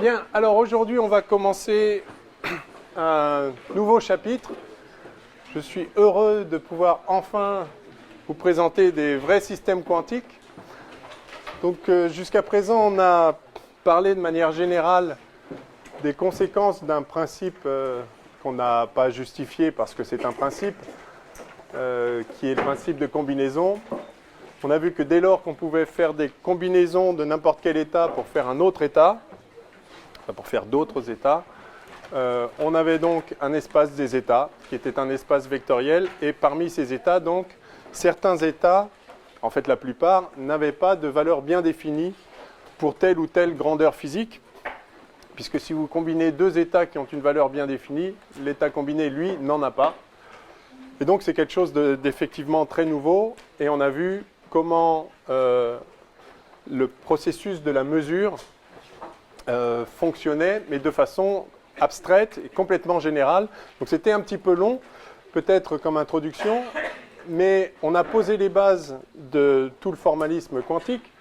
Bien, alors aujourd'hui on va commencer un nouveau chapitre. Je suis heureux de pouvoir enfin vous présenter des vrais systèmes quantiques. Donc jusqu'à présent on a parlé de manière générale des conséquences d'un principe qu'on n'a pas justifié parce que c'est un principe, qui est le principe de combinaison. On a vu que dès lors qu'on pouvait faire des combinaisons de n'importe quel état pour faire un autre état, enfin pour faire d'autres états, on avait donc un espace des états qui était un espace vectoriel, et parmi ces états, donc, certains états, en fait la plupart, n'avaient pas de valeur bien définie pour telle ou telle grandeur physique, puisque si vous combinez deux états qui ont une valeur bien définie, l'état combiné, lui, n'en a pas. Et donc c'est quelque chose d'effectivement très nouveau, et on a vu comment le processus de la mesure fonctionnait, mais de façon abstraite et complètement générale. Donc c'était un petit peu long, peut-être comme introduction, mais on a posé les bases de tout le formalisme quantique.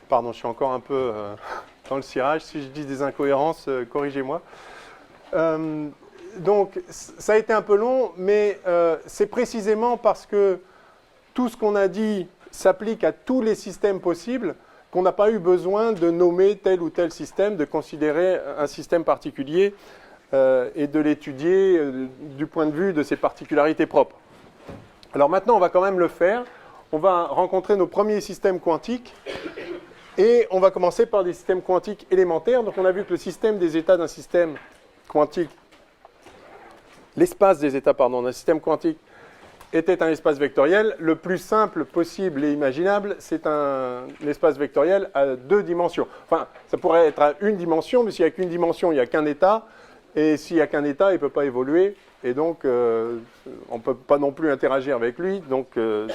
Pardon, je suis encore un peu dans le cirage. Si je dis des incohérences, corrigez-moi. Donc, ça a été un peu long, mais c'est précisément parce que tout ce qu'on a dit s'applique à tous les systèmes possibles qu'on n'a pas eu besoin de nommer tel ou tel système, de considérer un système particulier et de l'étudier du point de vue de ses particularités propres. Alors maintenant, on va quand même le faire. On va rencontrer nos premiers systèmes quantiques et on va commencer par des systèmes quantiques élémentaires. Donc on a vu que le système des états d'un système quantique, l'espace des états, pardon, d'un système quantique était un espace vectoriel. Le plus simple possible et imaginable, c'est un espace vectoriel à deux dimensions. Enfin, ça pourrait être à une dimension, mais s'il n'y a qu'une dimension, il n'y a qu'un état. Et s'il n'y a qu'un état, il ne peut pas évoluer. Et donc, on ne peut pas non plus interagir avec lui. Donc, on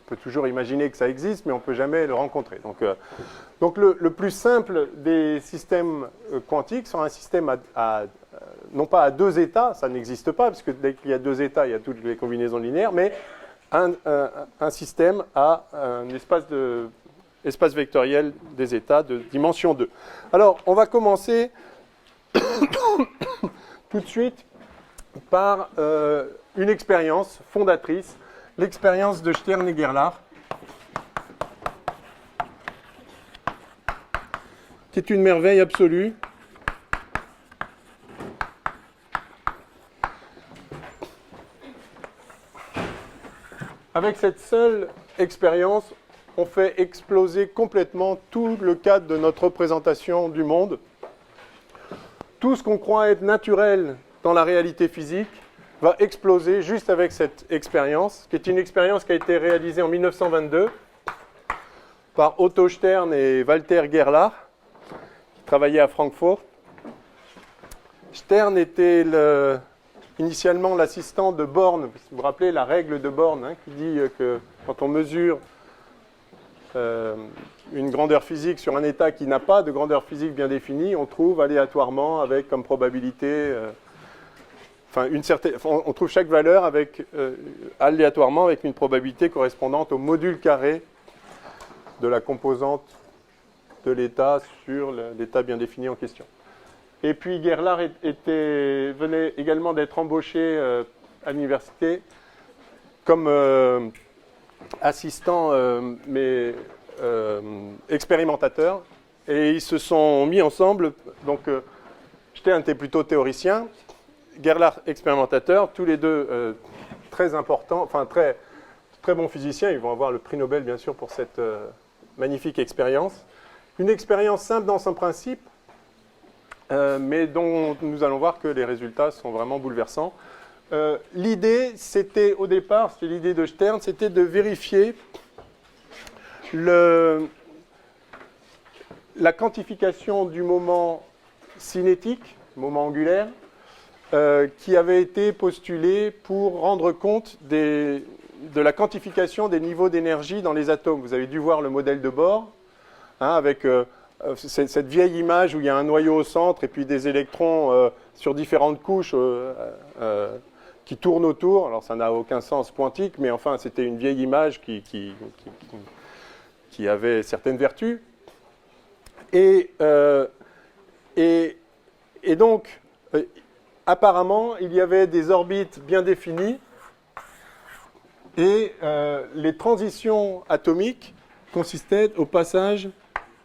peut toujours imaginer que ça existe, mais on ne peut jamais le rencontrer. Donc le plus simple des systèmes quantiques sera un système non pas à deux états, ça n'existe pas, parce que dès qu'il y a deux états, il y a toutes les combinaisons linéaires, mais un système à un espace vectoriel des états de dimension 2. Alors, on va commencer tout de suite par une expérience fondatrice, l'expérience de Stern et Gerlach, qui est une merveille absolue. Avec cette seule expérience, on fait exploser complètement tout le cadre de notre représentation du monde. Tout ce qu'on croit être naturel dans la réalité physique va exploser juste avec cette expérience, qui est une expérience qui a été réalisée en 1922 par Otto Stern et Walter Gerlach, qui travaillaient à Francfort. Stern était initialement l'assistant de Born. Vous vous rappelez la règle de Born, qui dit que quand on mesure une grandeur physique sur un état qui n'a pas de grandeur physique bien définie, on trouve aléatoirement avec comme probabilité, on trouve chaque valeur aléatoirement avec une probabilité correspondante au module carré de la composante de l'état sur l'état bien défini en question. Et puis Gerlach venait également d'être embauché à l'université comme assistant, mais expérimentateur. Et ils se sont mis ensemble. Donc, Stern était plutôt théoricien, Gerlach expérimentateur, tous les deux très importants, enfin très, très bons physiciens. Ils vont avoir le prix Nobel, bien sûr, pour cette magnifique expérience. Une expérience simple dans son principe, mais dont nous allons voir que les résultats sont vraiment bouleversants. L'idée, c'était au départ, c'était l'idée de Stern, c'était de vérifier la quantification du moment cinétique, moment angulaire, qui avait été postulé pour rendre compte de la quantification des niveaux d'énergie dans les atomes. Vous avez dû voir le modèle de Bohr, avec cette vieille image où il y a un noyau au centre et puis des électrons sur différentes couches qui tournent autour. Alors ça n'a aucun sens quantique, mais enfin c'était une vieille image qui avait certaines vertus. Et donc, apparemment, il y avait des orbites bien définies et les transitions atomiques consistaient au passage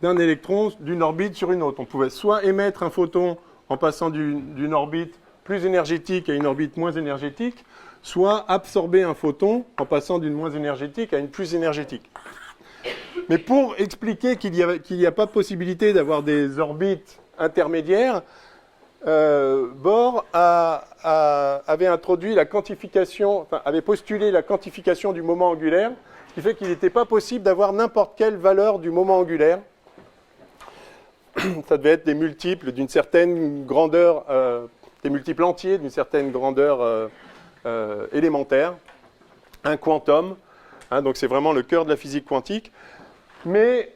d'un électron d'une orbite sur une autre. On pouvait soit émettre un photon en passant d'une orbite plus énergétique à une orbite moins énergétique, soit absorber un photon en passant d'une moins énergétique à une plus énergétique. Mais pour expliquer qu'il n'y a pas possibilité d'avoir des orbites intermédiaires, Bohr avait introduit la quantification, enfin, avait postulé la quantification du moment angulaire, ce qui fait qu'il n'était pas possible d'avoir n'importe quelle valeur du moment angulaire. Ça devait être des multiples d'une certaine grandeur, des multiples entiers d'une certaine grandeur élémentaire, un quantum, hein, donc c'est vraiment le cœur de la physique quantique. Mais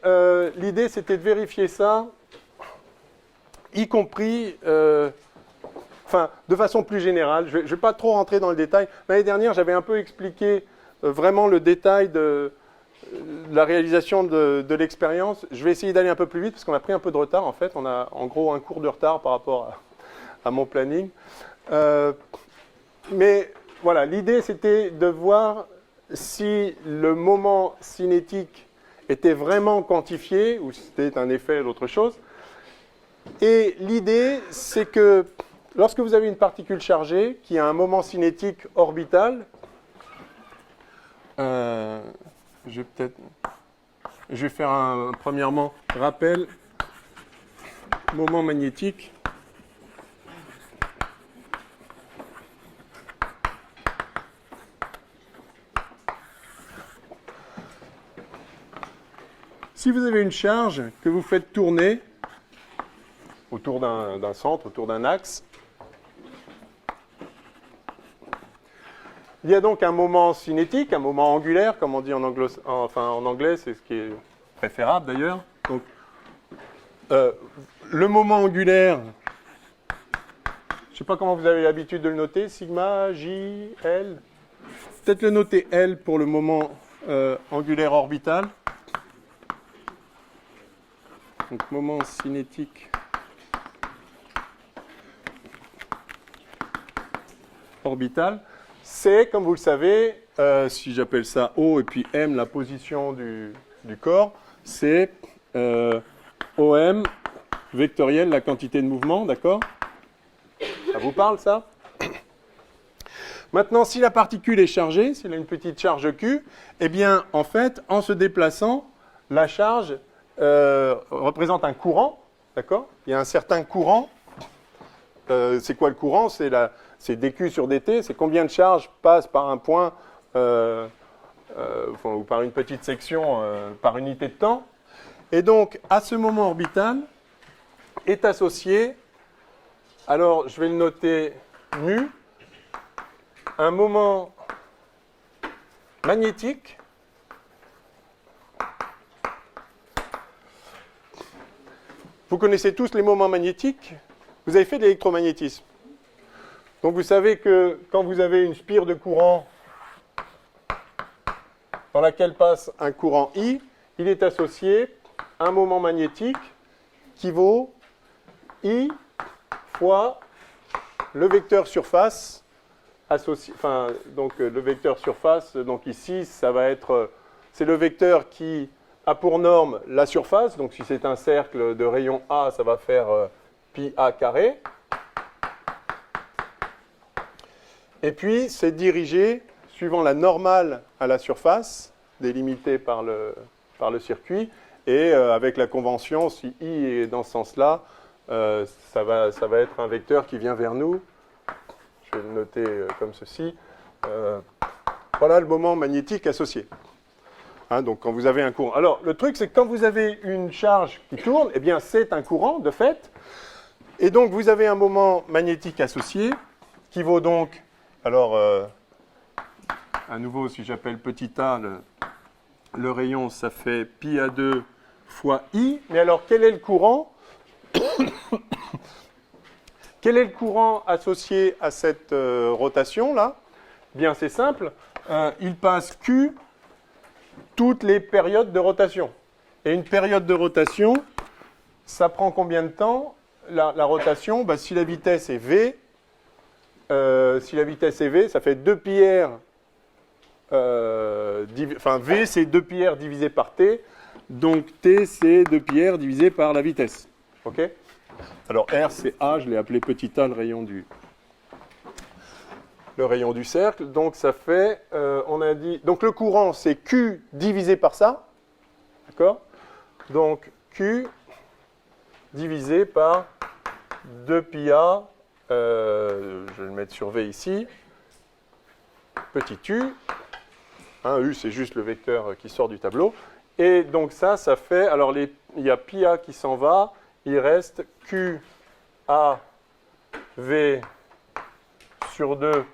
l'idée, c'était de vérifier ça, y compris, de façon plus générale. Je ne vais pas trop rentrer dans le détail. L'année dernière, j'avais un peu expliqué vraiment le détail de la réalisation de l'expérience. Je vais essayer d'aller un peu plus vite, parce qu'on a pris un peu de retard, en fait. On a, en gros, un cours de retard par rapport à mon planning. Mais voilà, l'idée, c'était de voir si le moment cinétique était vraiment quantifié, ou si c'était un effet d'autre chose. Et l'idée, c'est que lorsque vous avez une particule chargée qui a un moment cinétique orbital, je vais faire premièrement, rappel, moment magnétique. Si vous avez une charge que vous faites tourner autour d'un centre, autour d'un axe, il y a donc un moment cinétique, un moment angulaire, comme on dit en anglais, c'est ce qui est préférable d'ailleurs. Donc, le moment angulaire, je ne sais pas comment vous avez l'habitude de le noter, sigma, J, L. Peut-être le noter L pour le moment angulaire orbital. Donc, moment cinétique orbital, c'est, comme vous le savez, si j'appelle ça O et puis M, la position du corps, c'est OM vectoriel, la quantité de mouvement, d'accord? Ça vous parle, ça? Maintenant, si la particule est chargée, si elle a une petite charge Q, eh bien, en fait, en se déplaçant, la charge représente un courant, d'accord? Il y a un certain courant. C'est quoi le courant? C'est dQ sur dt, c'est combien de charges passent par un point ou par une petite section par unité de temps. Et donc, à ce moment orbital, est associé, alors je vais le noter mu, un moment magnétique Vous connaissez tous les moments magnétiques. Vous avez fait de l'électromagnétisme. Donc vous savez que quand vous avez une spire de courant dans laquelle passe un courant I, il est associé à un moment magnétique qui vaut I fois le vecteur surface associé, donc le vecteur surface, donc ici ça va être, c'est le vecteur qui a pour norme la surface, donc si c'est un cercle de rayon A, ça va faire pi A carré. Et puis c'est dirigé suivant la normale à la surface, délimitée par le circuit, et avec la convention, si I est dans ce sens-là, ça va être un vecteur qui vient vers nous. Je vais le noter comme ceci. Voilà le moment magnétique associé. Hein, donc quand vous avez un courant. Alors le truc, c'est que quand vous avez une charge qui tourne, eh bien c'est un courant de fait. Et donc vous avez un moment magnétique associé qui vaut donc, alors à nouveau si j'appelle petit a, le rayon ça fait pi A2 fois I. Mais alors quel est le courant? Quel est le courant associé à cette rotation-là? Bien, c'est simple. Il passe Q toutes les périodes de rotation. Et une période de rotation, ça prend combien de temps? La rotation, bah, si la vitesse est V, ça fait 2 pi r, V c'est 2 pi r divisé par T, donc T c'est 2 pi r divisé par la vitesse. Ok? Alors R c'est A, je l'ai appelé petit a, le rayon du cercle, donc ça fait, on a dit, donc le courant c'est Q divisé par ça, d'accord? Donc Q divisé par 2 pi a, je vais le mettre sur V ici, petit u, hein, U c'est juste le vecteur qui sort du tableau, et donc ça fait, alors il y a pi a qui s'en va, il reste Q a V sur 2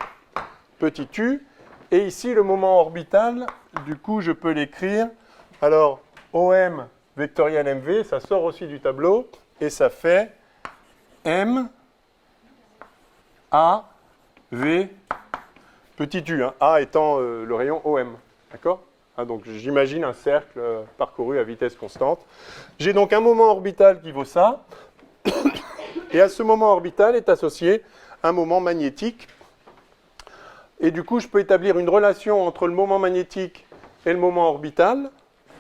petit u, et ici le moment orbital, du coup je peux l'écrire, alors OM vectoriel MV, ça sort aussi du tableau, et ça fait M A V petit u, hein, A étant le rayon OM, d'accord? Hein, donc j'imagine un cercle parcouru à vitesse constante. J'ai donc un moment orbital qui vaut ça, et à ce moment orbital est associé un moment magnétique. Et du coup, je peux établir une relation entre le moment magnétique et le moment orbital,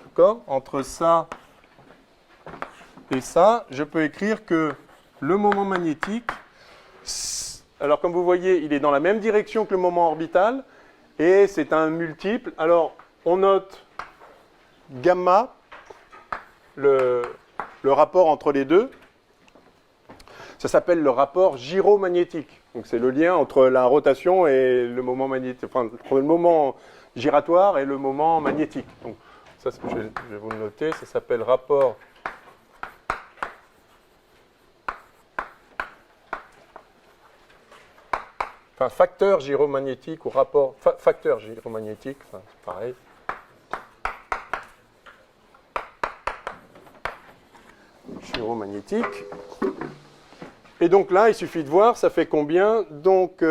d'accord? Entre ça et ça, je peux écrire que le moment magnétique, alors comme vous voyez, il est dans la même direction que le moment orbital, et c'est un multiple. Alors, on note gamma, le rapport entre les deux. Ça s'appelle le rapport gyromagnétique. Donc c'est le lien entre la rotation et le moment magnétique, enfin, entre le moment giratoire et le moment magnétique. Donc ça, je vais vous le noter, ça s'appelle rapport facteur gyromagnétique ou rapport facteur gyromagnétique, enfin, c'est pareil. Gyromagnétique. Et donc là, il suffit de voir, ça fait combien? Donc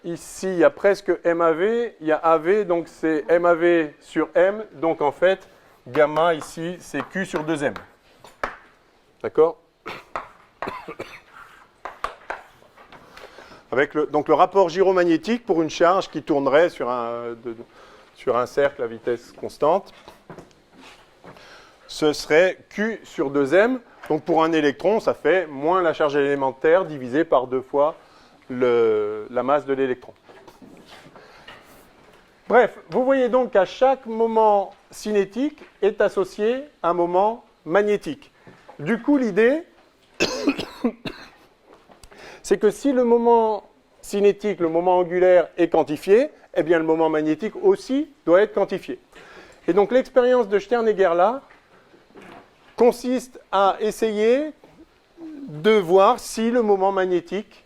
ici, il y a presque MAV, il y a AV, donc c'est MAV sur M. Donc en fait, gamma ici, c'est Q sur 2M. D'accord? Avec donc le rapport gyromagnétique pour une charge qui tournerait sur un cercle à vitesse constante, ce serait Q sur 2M. Donc pour un électron, ça fait moins la charge élémentaire divisée par 2 fois la masse de l'électron. Bref, vous voyez donc qu'à chaque moment cinétique est associé un moment magnétique. Du coup, l'idée, c'est que si le moment cinétique, le moment angulaire est quantifié, eh bien le moment magnétique aussi doit être quantifié. Et donc l'expérience de Stern-Heger-là consiste à essayer de voir si le moment magnétique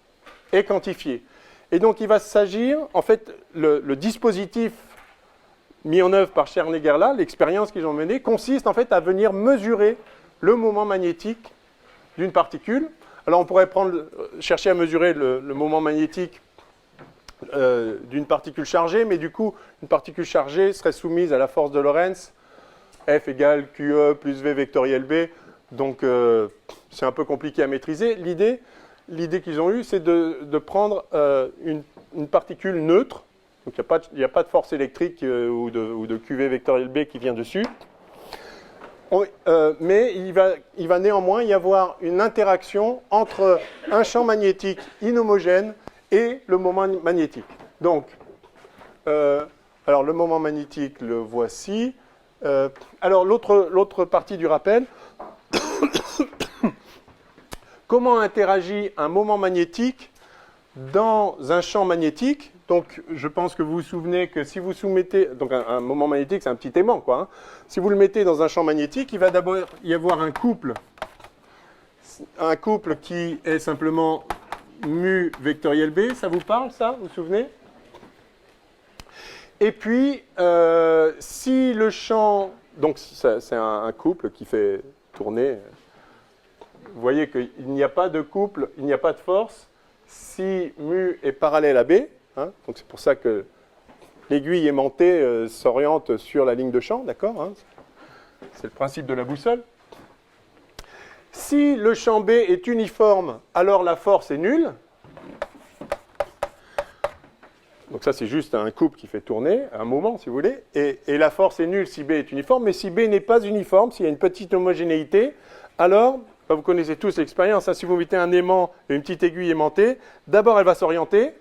est quantifié. Et donc il va s'agir, en fait, le dispositif mis en œuvre par Stern-Heger-là, l'expérience qu'ils ont menée, consiste en fait à venir mesurer le moment magnétique d'une particule. Alors on pourrait chercher à mesurer le moment magnétique d'une particule chargée, mais du coup, une particule chargée serait soumise à la force de Lorentz, F égale QE plus V vectoriel B, donc c'est un peu compliqué à maîtriser. L'idée qu'ils ont eue, c'est de prendre une particule neutre, donc il n'y a pas de force électrique ou de QV vectoriel B qui vient dessus, mais il va néanmoins y avoir une interaction entre un champ magnétique inhomogène et le moment magnétique. Donc, alors le moment magnétique, le voici. Alors l'autre partie du rappel, comment interagit un moment magnétique dans un champ magnétique? Donc je pense que vous vous souvenez que si vous soumettez, donc un moment magnétique c'est un petit aimant quoi, hein. Si vous le mettez dans un champ magnétique, il va d'abord y avoir un couple qui est simplement mu vectoriel B, ça vous parle ça, vous vous souvenez? Et puis, si le champ, donc c'est un couple qui fait tourner, vous voyez qu'il n'y a pas de couple, il n'y a pas de force, si mu est parallèle à B, hein, donc c'est pour ça que l'aiguille aimantée s'oriente sur la ligne de champ, d'accord, hein. C'est le principe de la boussole. Si le champ B est uniforme, alors la force est nulle. Donc ça, c'est juste un couple qui fait tourner, un moment, si vous voulez. Et la force est nulle si B est uniforme. Mais si B n'est pas uniforme, s'il y a une petite homogénéité, alors, vous connaissez tous l'expérience, hein, si vous mettez un aimant et une petite aiguille aimantée, d'abord elle va s'orienter,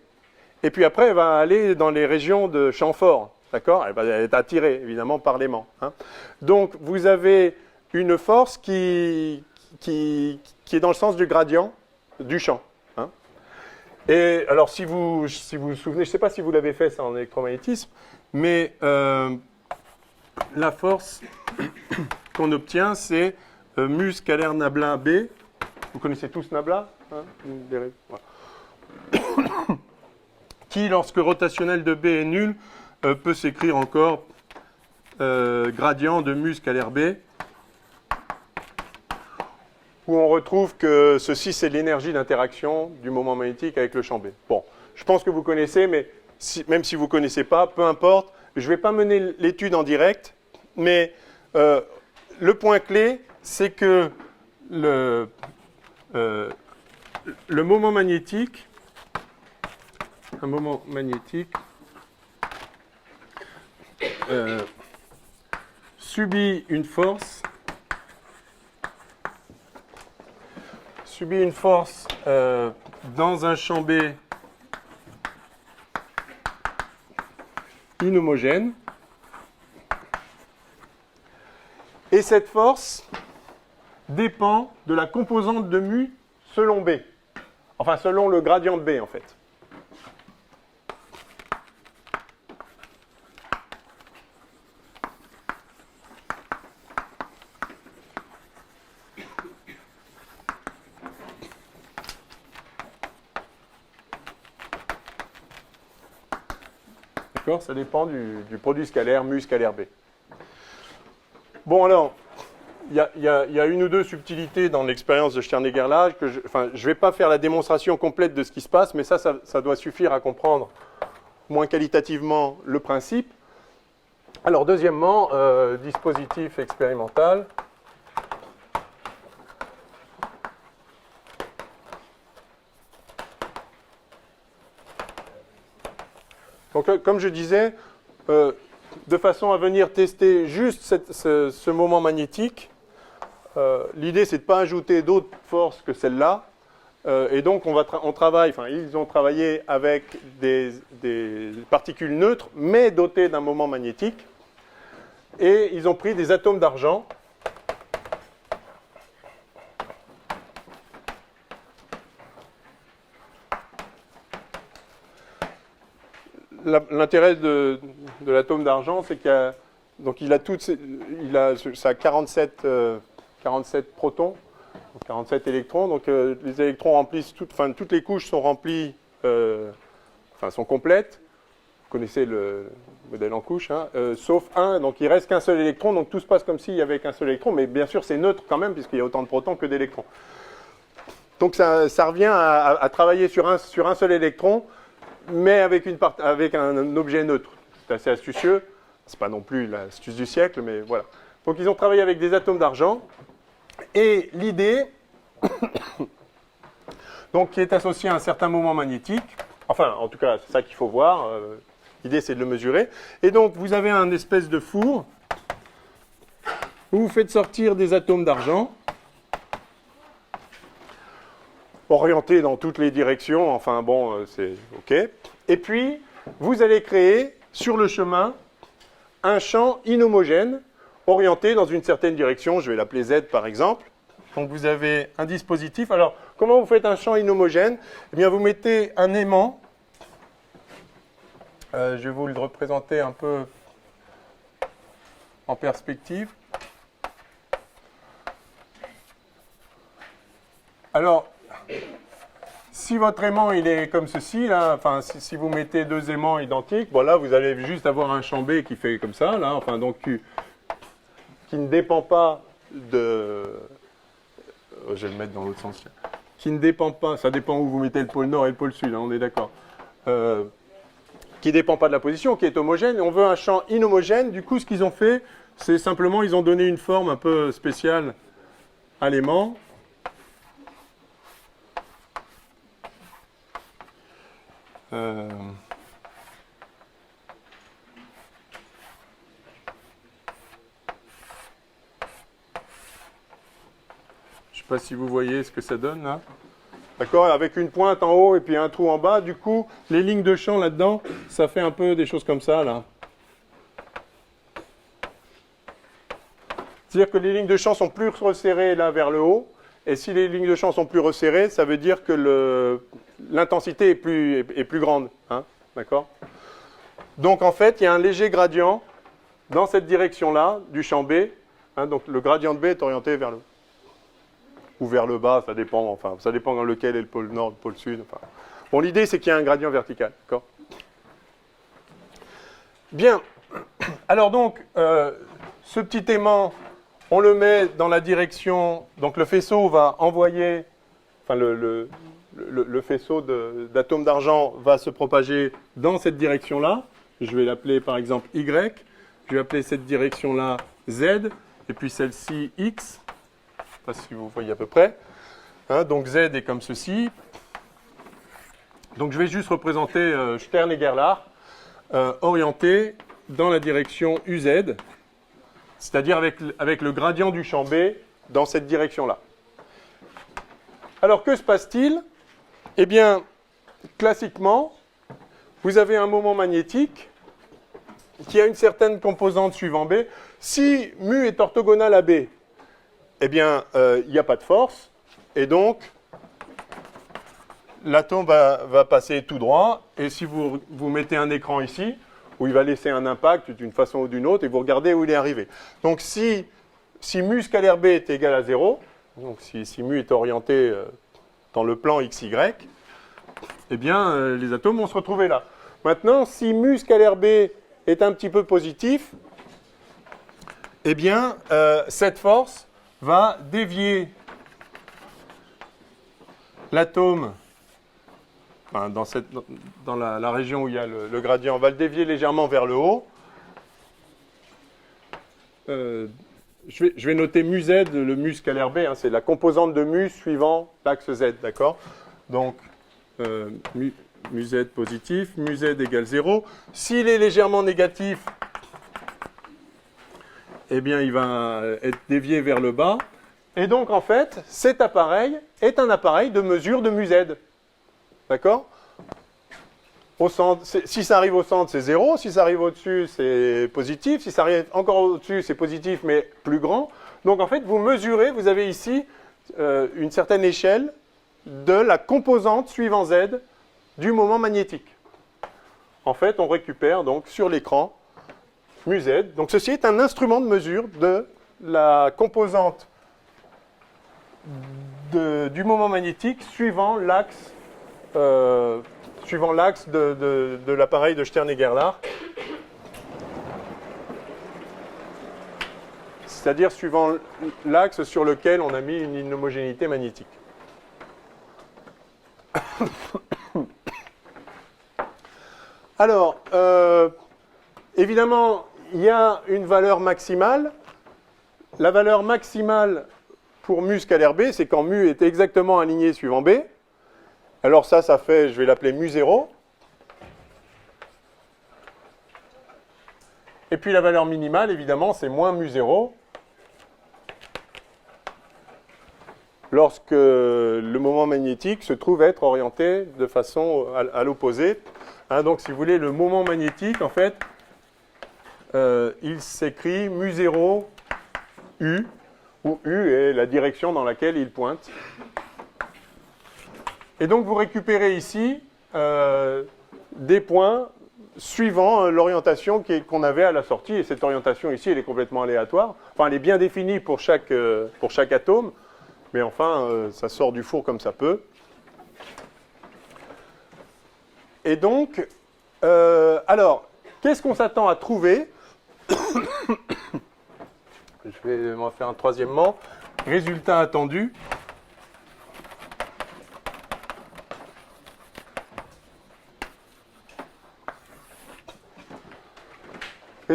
et puis après elle va aller dans les régions de champ fort. D'accord ? Elle va être attirée, évidemment, par l'aimant. Hein. Donc, vous avez une force qui est dans le sens du gradient du champ. Hein. Et alors, si vous vous souvenez, je ne sais pas si vous l'avez fait ça en électromagnétisme, mais la force qu'on obtient, c'est mu scalaire Nabla B. Vous connaissez tous Nabla, hein, voilà. Qui, lorsque rotationnel de B est nul, peut s'écrire encore gradient de mu scalaire B, où on retrouve que ceci, c'est l'énergie d'interaction du moment magnétique avec le champ B. Bon, je pense que vous connaissez, mais même si vous ne connaissez pas, peu importe, je ne vais pas mener l'étude en direct, mais le point clé, c'est que le moment magnétique, un moment magnétique subit une force dans un champ B inhomogène. Et cette force dépend de la composante de mu selon B. Enfin, selon le gradient de B, en fait. D'accord ? Ça dépend du produit scalaire, mu scalaire B. Bon, alors, il y a une ou deux subtilités dans l'expérience de Stern-Gerlach. Je ne vais pas faire la démonstration complète de ce qui se passe, mais ça doit suffire à comprendre, moins qualitativement, le principe. Alors, deuxièmement, dispositif expérimental. Donc, comme je disais, de façon à venir tester juste ce moment magnétique, l'idée, c'est de ne pas ajouter d'autres forces que celle-là. Et donc, on travaille, enfin, ils ont travaillé avec des particules neutres, mais dotées d'un moment magnétique. Et ils ont pris des atomes d'argent. L'intérêt de l'atome d'argent, c'est qu'il a 47 protons, 47 électrons. Donc les électrons remplissent toutes les couches sont remplies, sont complètes. Vous connaissez le modèle en couche, hein, sauf un. Donc il reste qu'un seul électron. Donc tout se passe comme s'il y avait qu'un seul électron, mais bien sûr c'est neutre quand même puisqu'il y a autant de protons que d'électrons. Donc ça revient à travailler sur un seul électron, mais avec un objet neutre. C'est assez astucieux. C'est pas non plus l'astuce du siècle, mais voilà. Donc ils ont travaillé avec des atomes d'argent. Et l'idée, donc, qui est associée à un certain moment magnétique, enfin, en tout cas, c'est ça qu'il faut voir. L'idée, c'est de le mesurer. Et donc, vous avez un espèce de four où vous faites sortir des atomes d'argent, orientés dans toutes les directions. Enfin, bon, c'est OK. Et puis, vous allez créer, sur le chemin, un champ inhomogène, orienté dans une certaine direction. Je vais l'appeler Z, par exemple. Donc, vous avez un dispositif. Alors, comment vous faites un champ inhomogène ? Eh bien, vous mettez un aimant. Je vais vous le représenter un peu en perspective. Alors, si votre aimant il est comme ceci, là, enfin, si vous mettez deux aimants identiques, voilà, vous allez juste avoir un champ B qui fait comme ça, là, enfin, donc qui ne dépend pas de... Je vais le mettre dans l'autre sens. Qui ne dépend pas, ça dépend où vous mettez le pôle nord et le pôle sud, hein, on est d'accord. Qui ne dépend pas de la position, qui est homogène. On veut un champ inhomogène. Du coup, ce qu'ils ont fait, C'est simplement, ils ont donné une forme un peu spéciale à l'aimant. Je ne sais pas si vous voyez ce que ça donne là. D'accord, avec une pointe en haut et puis un trou en bas. Du coup, les lignes de champ là-dedans, ça fait un peu des choses comme ça là. C'est-à-dire que les lignes de champ sont plus resserrées là vers le haut. Et si les lignes de champ sont plus resserrées, ça veut dire que l'intensité est plus grande. Hein, d'accord ? Donc en fait, il y a un léger gradient dans cette direction-là du champ B. Hein, donc le gradient de B est orienté vers le haut. Ou vers le bas, ça dépend dans lequel est le pôle nord, le pôle sud. Enfin. Bon, l'idée, c'est qu'il y a un gradient vertical. D'accord ? Bien. Alors donc, ce petit aimant, on le met dans la direction... Donc le faisceau va envoyer... Enfin, le faisceau d'atomes d'argent va se propager dans cette direction-là. Je vais l'appeler par exemple Y. Je vais appeler cette direction-là Z. Et puis celle-ci X. Je ne sais pas si vous voyez à peu près. Hein, donc Z est comme ceci. Donc je vais juste représenter Stern et Gerlach orienté dans la direction UZ, c'est-à-dire avec le gradient du champ B dans cette direction-là. Alors que se passe-t-il ? Eh bien, classiquement, vous avez un moment magnétique qui a une certaine composante suivant B. Si mu est orthogonal à B, eh bien, il n'y a pas de force, et donc, l'atome va passer tout droit, et si vous mettez un écran ici, où il va laisser un impact d'une façon ou d'une autre, et vous regardez où il est arrivé. Donc, si mu scalaire B est égal à 0, donc si mu est orienté dans le plan XY, eh bien, les atomes vont se retrouver là. Maintenant, si mu scalaire B est un petit peu positif, eh bien, cette force va dévier l'atome, enfin, dans la région où il y a le gradient, va le dévier légèrement vers le haut. Je vais noter mu Z, le mu scalaire B, hein, c'est la composante de mu suivant l'axe Z, d'accord ? Donc, mu Z positif, mu Z égale 0. S'il est légèrement négatif, eh bien, il va être dévié vers le bas. Et donc, en fait, cet appareil est un appareil de mesure de mu Z. D'accord ? Au centre, si ça arrive au centre, c'est 0. Si ça arrive au-dessus, c'est positif. Si ça arrive encore au-dessus, c'est positif, mais plus grand. Donc, en fait, vous mesurez, vous avez ici une certaine échelle de la composante suivant Z du moment magnétique. En fait, on récupère donc sur l'écran mu Z. Donc, ceci est un instrument de mesure de la composante du moment magnétique suivant l'axe de l'appareil de Stern et Gerlach, c'est-à-dire suivant l'axe sur lequel on a mis une inhomogénéité magnétique. Alors, évidemment, il y a une valeur maximale. La valeur maximale pour mu scalaire B, c'est quand mu est exactement aligné suivant B. Alors ça fait, je vais l'appeler mu 0. Et puis la valeur minimale, évidemment, c'est moins mu 0. Lorsque le moment magnétique se trouve être orienté de façon à l'opposé. Hein, donc si vous voulez, le moment magnétique, en fait, il s'écrit mu 0 U, où U est la direction dans laquelle il pointe. Et donc vous récupérez ici des points suivant l'orientation qu'on avait à la sortie. Et cette orientation ici, elle est complètement aléatoire. Enfin, elle est bien définie pour chaque atome, mais enfin, ça sort du four comme ça peut. Et donc, alors, qu'est-ce qu'on s'attend à trouver ? Je vais m'en faire un troisièmement. Résultat attendu.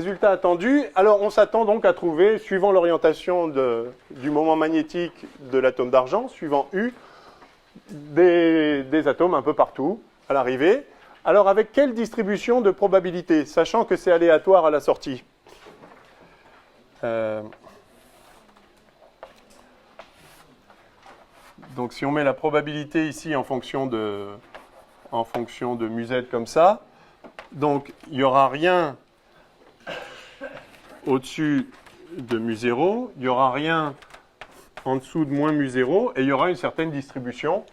Résultat attendu, alors on s'attend donc à trouver, suivant l'orientation du moment magnétique de l'atome d'argent, suivant U, des atomes un peu partout à l'arrivée. Alors avec quelle distribution de probabilité, sachant que c'est aléatoire à la sortie? Donc si on met la probabilité ici en fonction de μz comme ça, donc il n'y aura rien au-dessus de μ0, il n'y aura rien en dessous de moins μ0, et il y aura une certaine distribution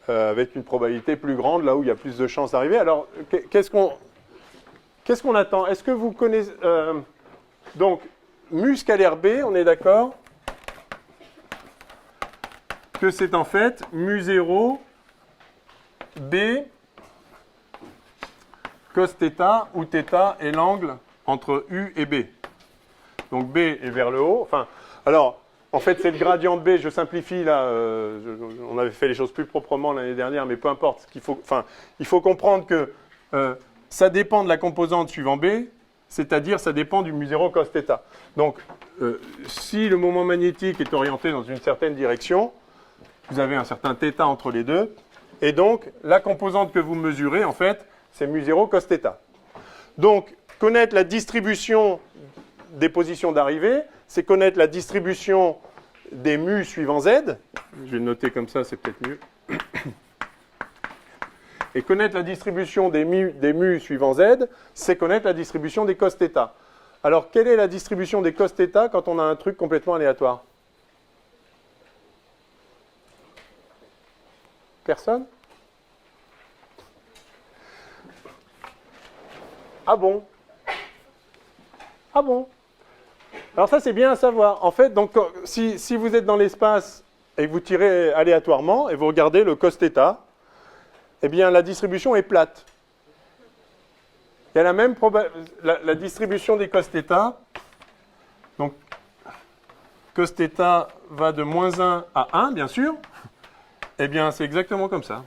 avec une probabilité plus grande, là où il y a plus de chances d'arriver. Alors, qu'est-ce qu'on attend? Est-ce que vous connaissez... donc, mu scalaire b, on est d'accord que c'est en fait μ0 b cos θ, où θ est l'angle entre U et B. Donc B est vers le haut. Enfin, alors, en fait, c'est le gradient de B. Je simplifie là. On avait fait les choses plus proprement l'année dernière, mais peu importe. Il faut comprendre que ça dépend de la composante suivant B, c'est-à-dire ça dépend du μ0 cos θ. Donc, si le moment magnétique est orienté dans une certaine direction, vous avez un certain θ entre les deux, et donc la composante que vous mesurez, en fait, c'est μ0 cos θ. Donc, connaître la distribution des positions d'arrivée, c'est connaître la distribution des mu suivant z. Je vais le noter comme ça, c'est peut-être mieux. Et connaître la distribution des mu suivant z, c'est connaître la distribution des cos θ. Alors, quelle est la distribution des cos θ quand on a un truc complètement aléatoire? Personne? Ah bon? Ah bon? Alors ça, c'est bien à savoir. En fait, donc, si vous êtes dans l'espace et que vous tirez aléatoirement et vous regardez le cos θ, eh bien, la distribution est plate. Il y a la même la distribution des cos θ. Donc, cos θ va de -1 à 1, bien sûr. Eh bien, c'est exactement comme ça.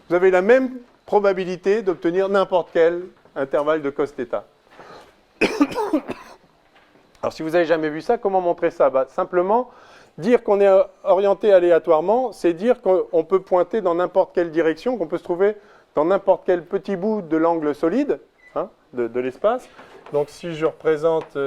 Vous avez la même probabilité d'obtenir n'importe quel intervalle de cos θ. Alors, si vous n'avez jamais vu ça, comment montrer ça? Simplement, dire qu'on est orienté aléatoirement, c'est dire qu'on peut pointer dans n'importe quelle direction, qu'on peut se trouver dans n'importe quel petit bout de l'angle solide, hein, de l'espace. Donc, si je représente...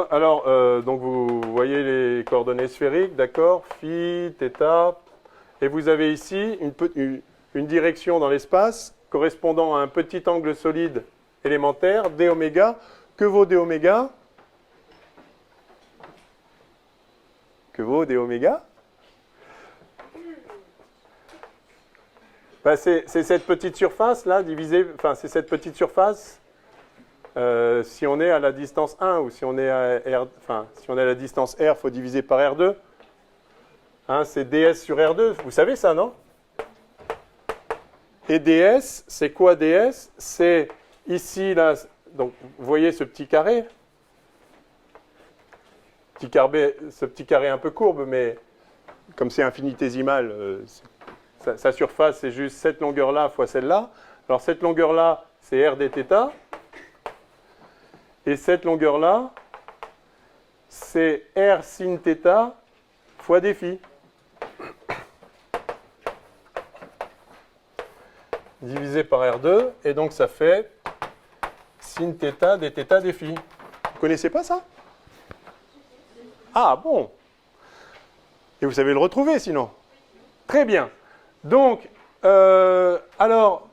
Alors, donc vous voyez les coordonnées sphériques, d'accord, phi, θ, et vous avez ici une direction dans l'espace correspondant à un petit angle solide élémentaire, dω. Que vaut dω? Que vaut dω? C'est cette petite surface là, divisée, enfin c'est cette petite surface. Si on est à la distance 1 ou si on est à R, enfin, si on est à la distance R, il faut diviser par R2. Hein, c'est ds sur R2, vous savez ça, non? Et ds, c'est quoi ds? C'est ici, là, donc vous voyez ce petit carré? Ce petit carré un peu courbe, mais comme c'est infinitésimal, sa surface, c'est juste cette longueur-là fois celle-là. Alors cette longueur-là, c'est R dθ. Et cette longueur-là, c'est R sin θ fois dφ. Divisé par R2, et donc ça fait sin θ dθ dφ. Vous connaissez pas ça? Ah bon. Et vous savez le retrouver sinon. Très bien. Donc, alors,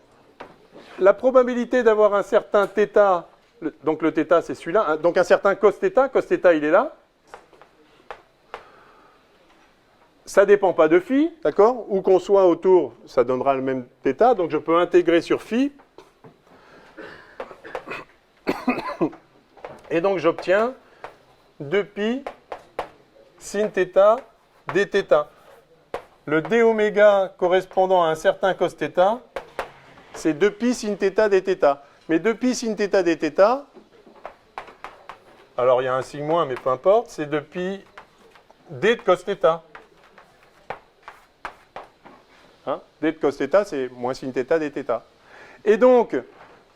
la probabilité d'avoir un certain θ, donc le θ c'est celui-là, hein, donc un certain cos θ il est là. Ça ne dépend pas de phi, d'accord? Où qu'on soit autour, ça donnera le même θ, donc je peux intégrer sur phi. Et donc j'obtiens 2π sin θ dθ. Le dω correspondant à un certain cos θ, c'est 2π sin θ dθ. Mais 2π sin θ dθ, alors il y a un signe moins, mais peu importe, c'est 2π d de cos θ. Hein, d de cos θ, c'est moins sin θ dθ. Et donc,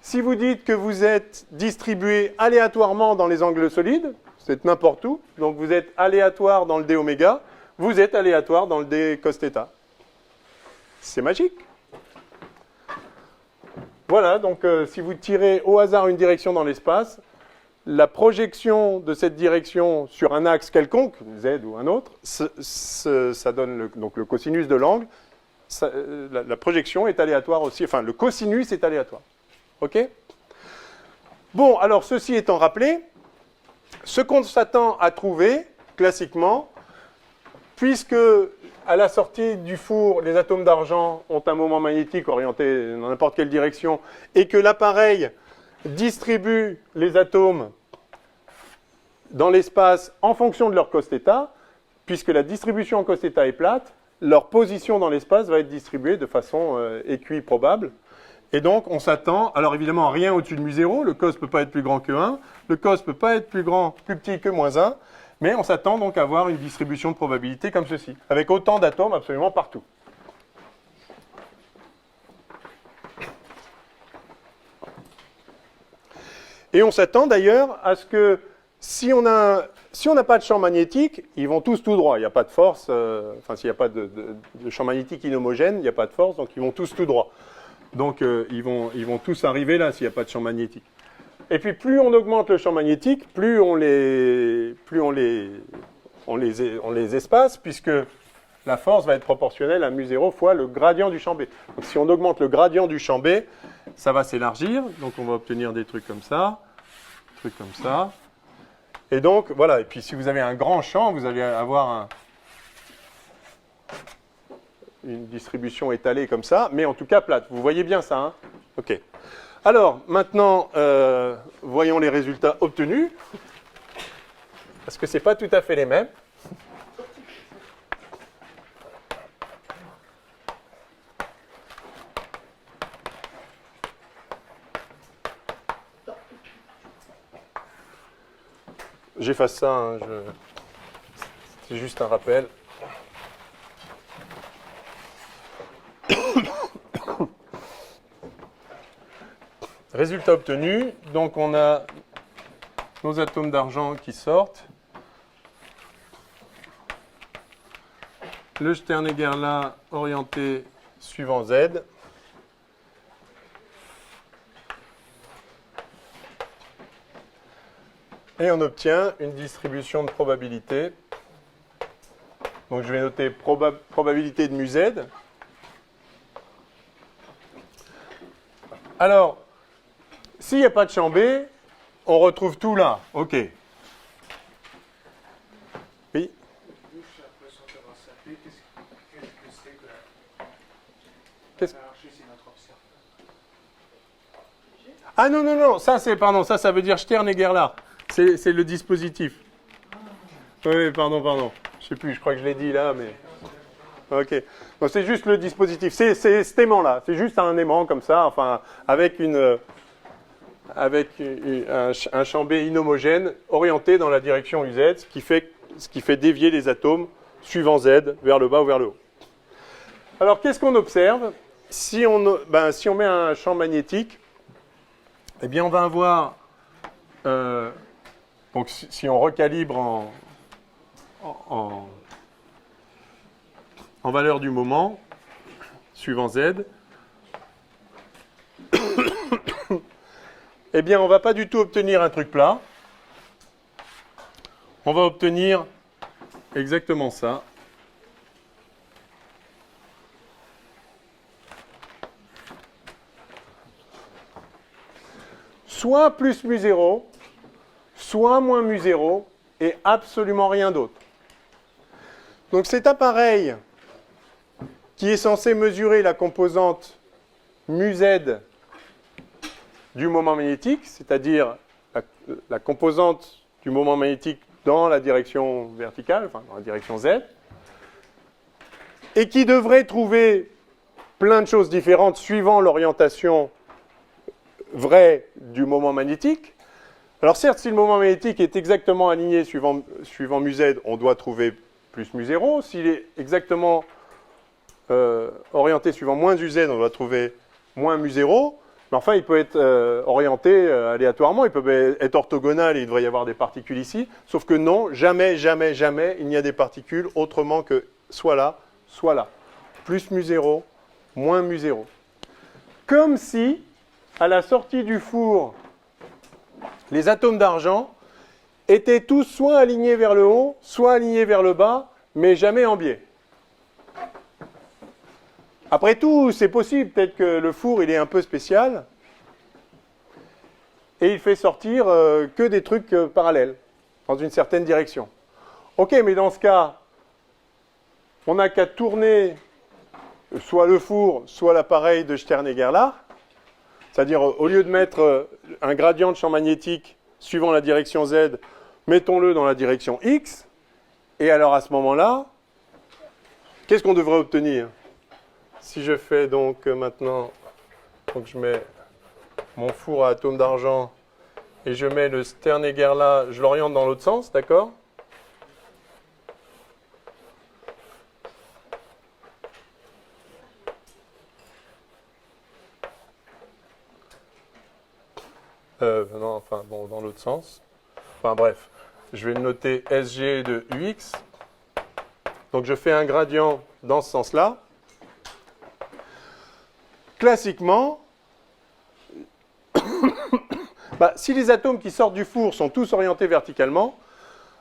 si vous dites que vous êtes distribué aléatoirement dans les angles solides, c'est n'importe où, donc vous êtes aléatoire dans le d oméga, vous êtes aléatoire dans le d cos θ. C'est magique. Voilà, donc si vous tirez au hasard une direction dans l'espace, la projection de cette direction sur un axe quelconque, z ou un autre, ça donne donc le cosinus de l'angle. La projection est aléatoire aussi, enfin le cosinus est aléatoire. OK? Bon, alors ceci étant rappelé, ce qu'on s'attend à trouver, classiquement, puisque à la sortie du four, les atomes d'argent ont un moment magnétique orienté dans n'importe quelle direction, et que l'appareil distribue les atomes dans l'espace en fonction de leur cos θ, puisque la distribution en cos θ est plate, leur position dans l'espace va être distribuée de façon équiprobable. Et donc, on s'attend, alors évidemment, rien au-dessus de mu0, le cos ne peut pas être plus grand que 1, le cos ne peut pas être plus petit que moins 1, mais on s'attend donc à avoir une distribution de probabilité comme ceci, avec autant d'atomes absolument partout. Et on s'attend d'ailleurs à ce que, si on n'a pas de champ magnétique, ils vont tous tout droit. Il n'y a pas de force, enfin s'il n'y a pas de champ magnétique inhomogène, il n'y a pas de force, donc ils vont tous tout droit. Donc ils vont tous arriver là s'il n'y a pas de champ magnétique. Et puis plus on augmente le champ magnétique, plus on les espace, puisque la force va être proportionnelle à mu0 fois le gradient du champ B. Donc si on augmente le gradient du champ B, ça va s'élargir, donc on va obtenir des trucs comme ça, Et donc, voilà, et puis si vous avez un grand champ, vous allez avoir une distribution étalée comme ça, mais en tout cas plate. Vous voyez bien ça, hein? OK. Alors, maintenant, voyons les résultats obtenus. Parce que ce n'est pas tout à fait les mêmes. J'efface ça, hein, c'est juste un rappel. Résultat obtenu, donc on a nos atomes d'argent qui sortent. Le Sternegger là orienté suivant Z. Et on obtient une distribution de probabilité. Donc je vais noter probabilité de mu Z. Alors, s'il n'y a pas de champ B, on retrouve tout là. OK. Oui. Ah non, non, non, ça c'est, pardon, ça veut dire Sternegger là. C'est le dispositif. Oui, pardon. Je sais plus, je crois que je l'ai dit là, mais... OK. Donc c'est juste le dispositif. C'est cet aimant-là. C'est juste un aimant comme ça, enfin, avec un champ B inhomogène orienté dans la direction UZ, ce qui fait dévier les atomes suivant Z vers le bas ou vers le haut. Alors, qu'est-ce qu'on observe? Si on met un champ magnétique, eh bien, on va avoir... donc, si on recalibre en valeur du moment, suivant Z, eh bien, on ne va pas du tout obtenir un truc plat. On va obtenir exactement ça. Soit plus mu0, soit moins mu0, et absolument rien d'autre. Donc cet appareil qui est censé mesurer la composante mu-z du moment magnétique, c'est-à-dire la composante du moment magnétique dans la direction verticale, enfin dans la direction Z, et qui devrait trouver plein de choses différentes suivant l'orientation vraie du moment magnétique. Alors certes, si le moment magnétique est exactement aligné suivant mu-z, on doit trouver plus mu0. S'il est exactement orienté suivant moins uz, on va trouver moins mu0. Mais enfin, il peut être orienté aléatoirement, il peut être orthogonal et il devrait y avoir des particules ici. Sauf que non, jamais, jamais, jamais, il n'y a des particules autrement que soit là, soit là. Plus mu0, moins mu0. Comme si, à la sortie du four, les atomes d'argent étaient tous soit alignés vers le haut, soit alignés vers le bas, mais jamais en biais. Après tout, c'est possible, peut-être que le four il est un peu spécial, et il fait sortir que des trucs parallèles, dans une certaine direction. Ok, mais dans ce cas, on n'a qu'à tourner soit le four, soit l'appareil de Stern-Gerlach, c'est-à-dire au lieu de mettre un gradient de champ magnétique suivant la direction Z, mettons-le dans la direction X, et alors à ce moment-là, qu'est-ce qu'on devrait obtenir ? Si je fais donc maintenant, donc je mets mon four à atomes d'argent et je mets le Stern-Gerlach, je l'oriente dans l'autre sens, d'accord ? Non, enfin bon, dans l'autre sens. Enfin bref, je vais noter SG de UX. Donc je fais un gradient dans ce sens-là. Classiquement, si les atomes qui sortent du four sont tous orientés verticalement,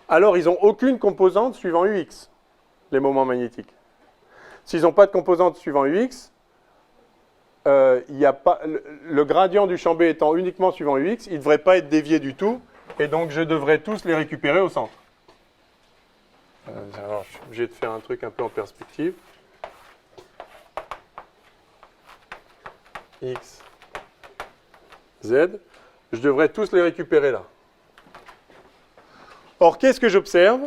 alors ils n'ont aucune composante suivant UX, les moments magnétiques. S'ils n'ont pas de composante suivant UX, le gradient du champ B étant uniquement suivant UX, il ne devrait pas être dévié du tout, et donc je devrais tous les récupérer au centre. Alors, je suis obligé de faire un truc un peu en perspective. X, Z, je devrais tous les récupérer là. Or, qu'est-ce que j'observe?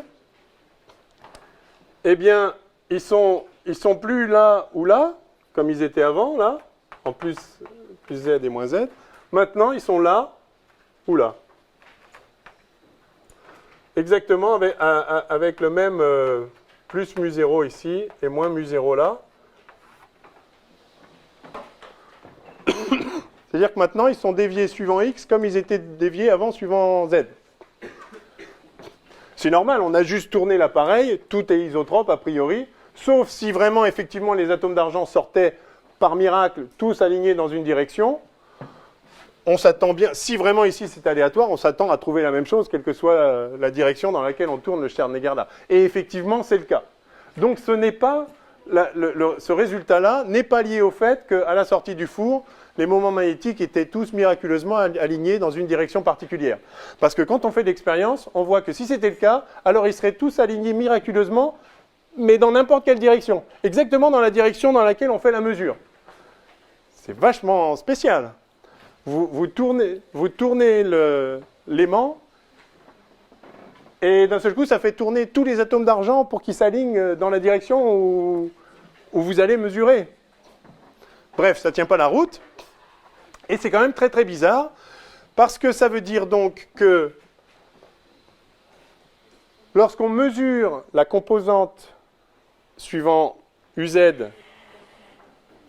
Eh bien, ils sont plus là ou là, comme ils étaient avant, là, en plus Z et moins Z. Maintenant, ils sont là ou là. Exactement avec le même plus mu0 ici et moins mu0 là. C'est-à-dire que maintenant, ils sont déviés suivant X comme ils étaient déviés avant suivant Z. C'est normal, on a juste tourné l'appareil, tout est isotrope a priori, sauf si vraiment, effectivement, les atomes d'argent sortaient par miracle, tous alignés dans une direction. On s'attend bien, si vraiment ici c'est aléatoire, on s'attend à trouver la même chose, quelle que soit la direction dans laquelle on tourne le Stern-Gerlach. Et effectivement, c'est le cas. Donc ce n'est pas, ce résultat-là n'est pas lié au fait qu'à la sortie du four, les moments magnétiques étaient tous miraculeusement alignés dans une direction particulière. Parce que quand on fait l'expérience, on voit que si c'était le cas, alors ils seraient tous alignés miraculeusement, mais dans n'importe quelle direction. Exactement dans la direction dans laquelle on fait la mesure. C'est vachement spécial. Vous tournez l'aimant, et d'un seul coup, ça fait tourner tous les atomes d'argent pour qu'ils s'alignent dans la direction où vous allez mesurer. Bref, ça ne tient pas la route. Et c'est quand même très très bizarre, parce que ça veut dire donc que lorsqu'on mesure la composante suivant UZ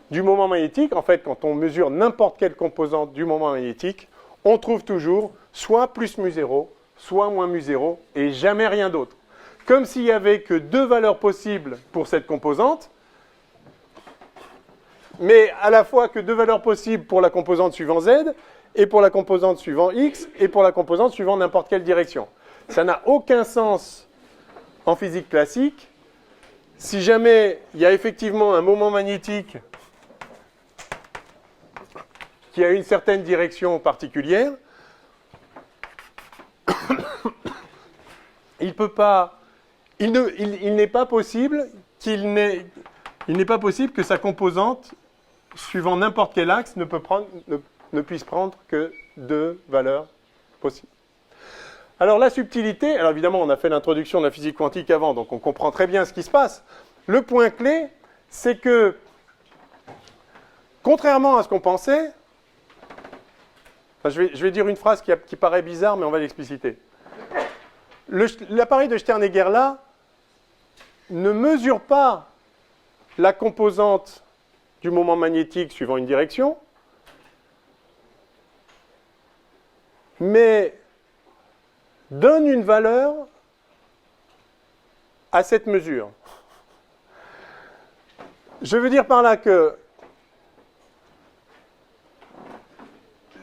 du moment magnétique, en fait, quand on mesure n'importe quelle composante du moment magnétique, on trouve toujours soit plus mu0, soit moins mu0, et jamais rien d'autre. Comme s'il n'y avait que deux valeurs possibles pour cette composante, mais à la fois que deux valeurs possibles pour la composante suivant Z, et pour la composante suivant X, et pour la composante suivant n'importe quelle direction. Ça n'a aucun sens en physique classique. Si jamais il y a effectivement un moment magnétique qui a une certaine direction particulière, il n'est pas possible que sa composante, suivant n'importe quel axe, ne puisse prendre que deux valeurs possibles. Alors la subtilité, alors évidemment on a fait l'introduction de la physique quantique avant, donc on comprend très bien ce qui se passe. Le point clé, c'est que, contrairement à ce qu'on pensait, je vais dire une phrase qui paraît bizarre, mais on va l'expliciter. L'appareil de Stern-Gerlach ne mesure pas la composante du moment magnétique suivant une direction, mais donne une valeur à cette mesure. Je veux dire par là que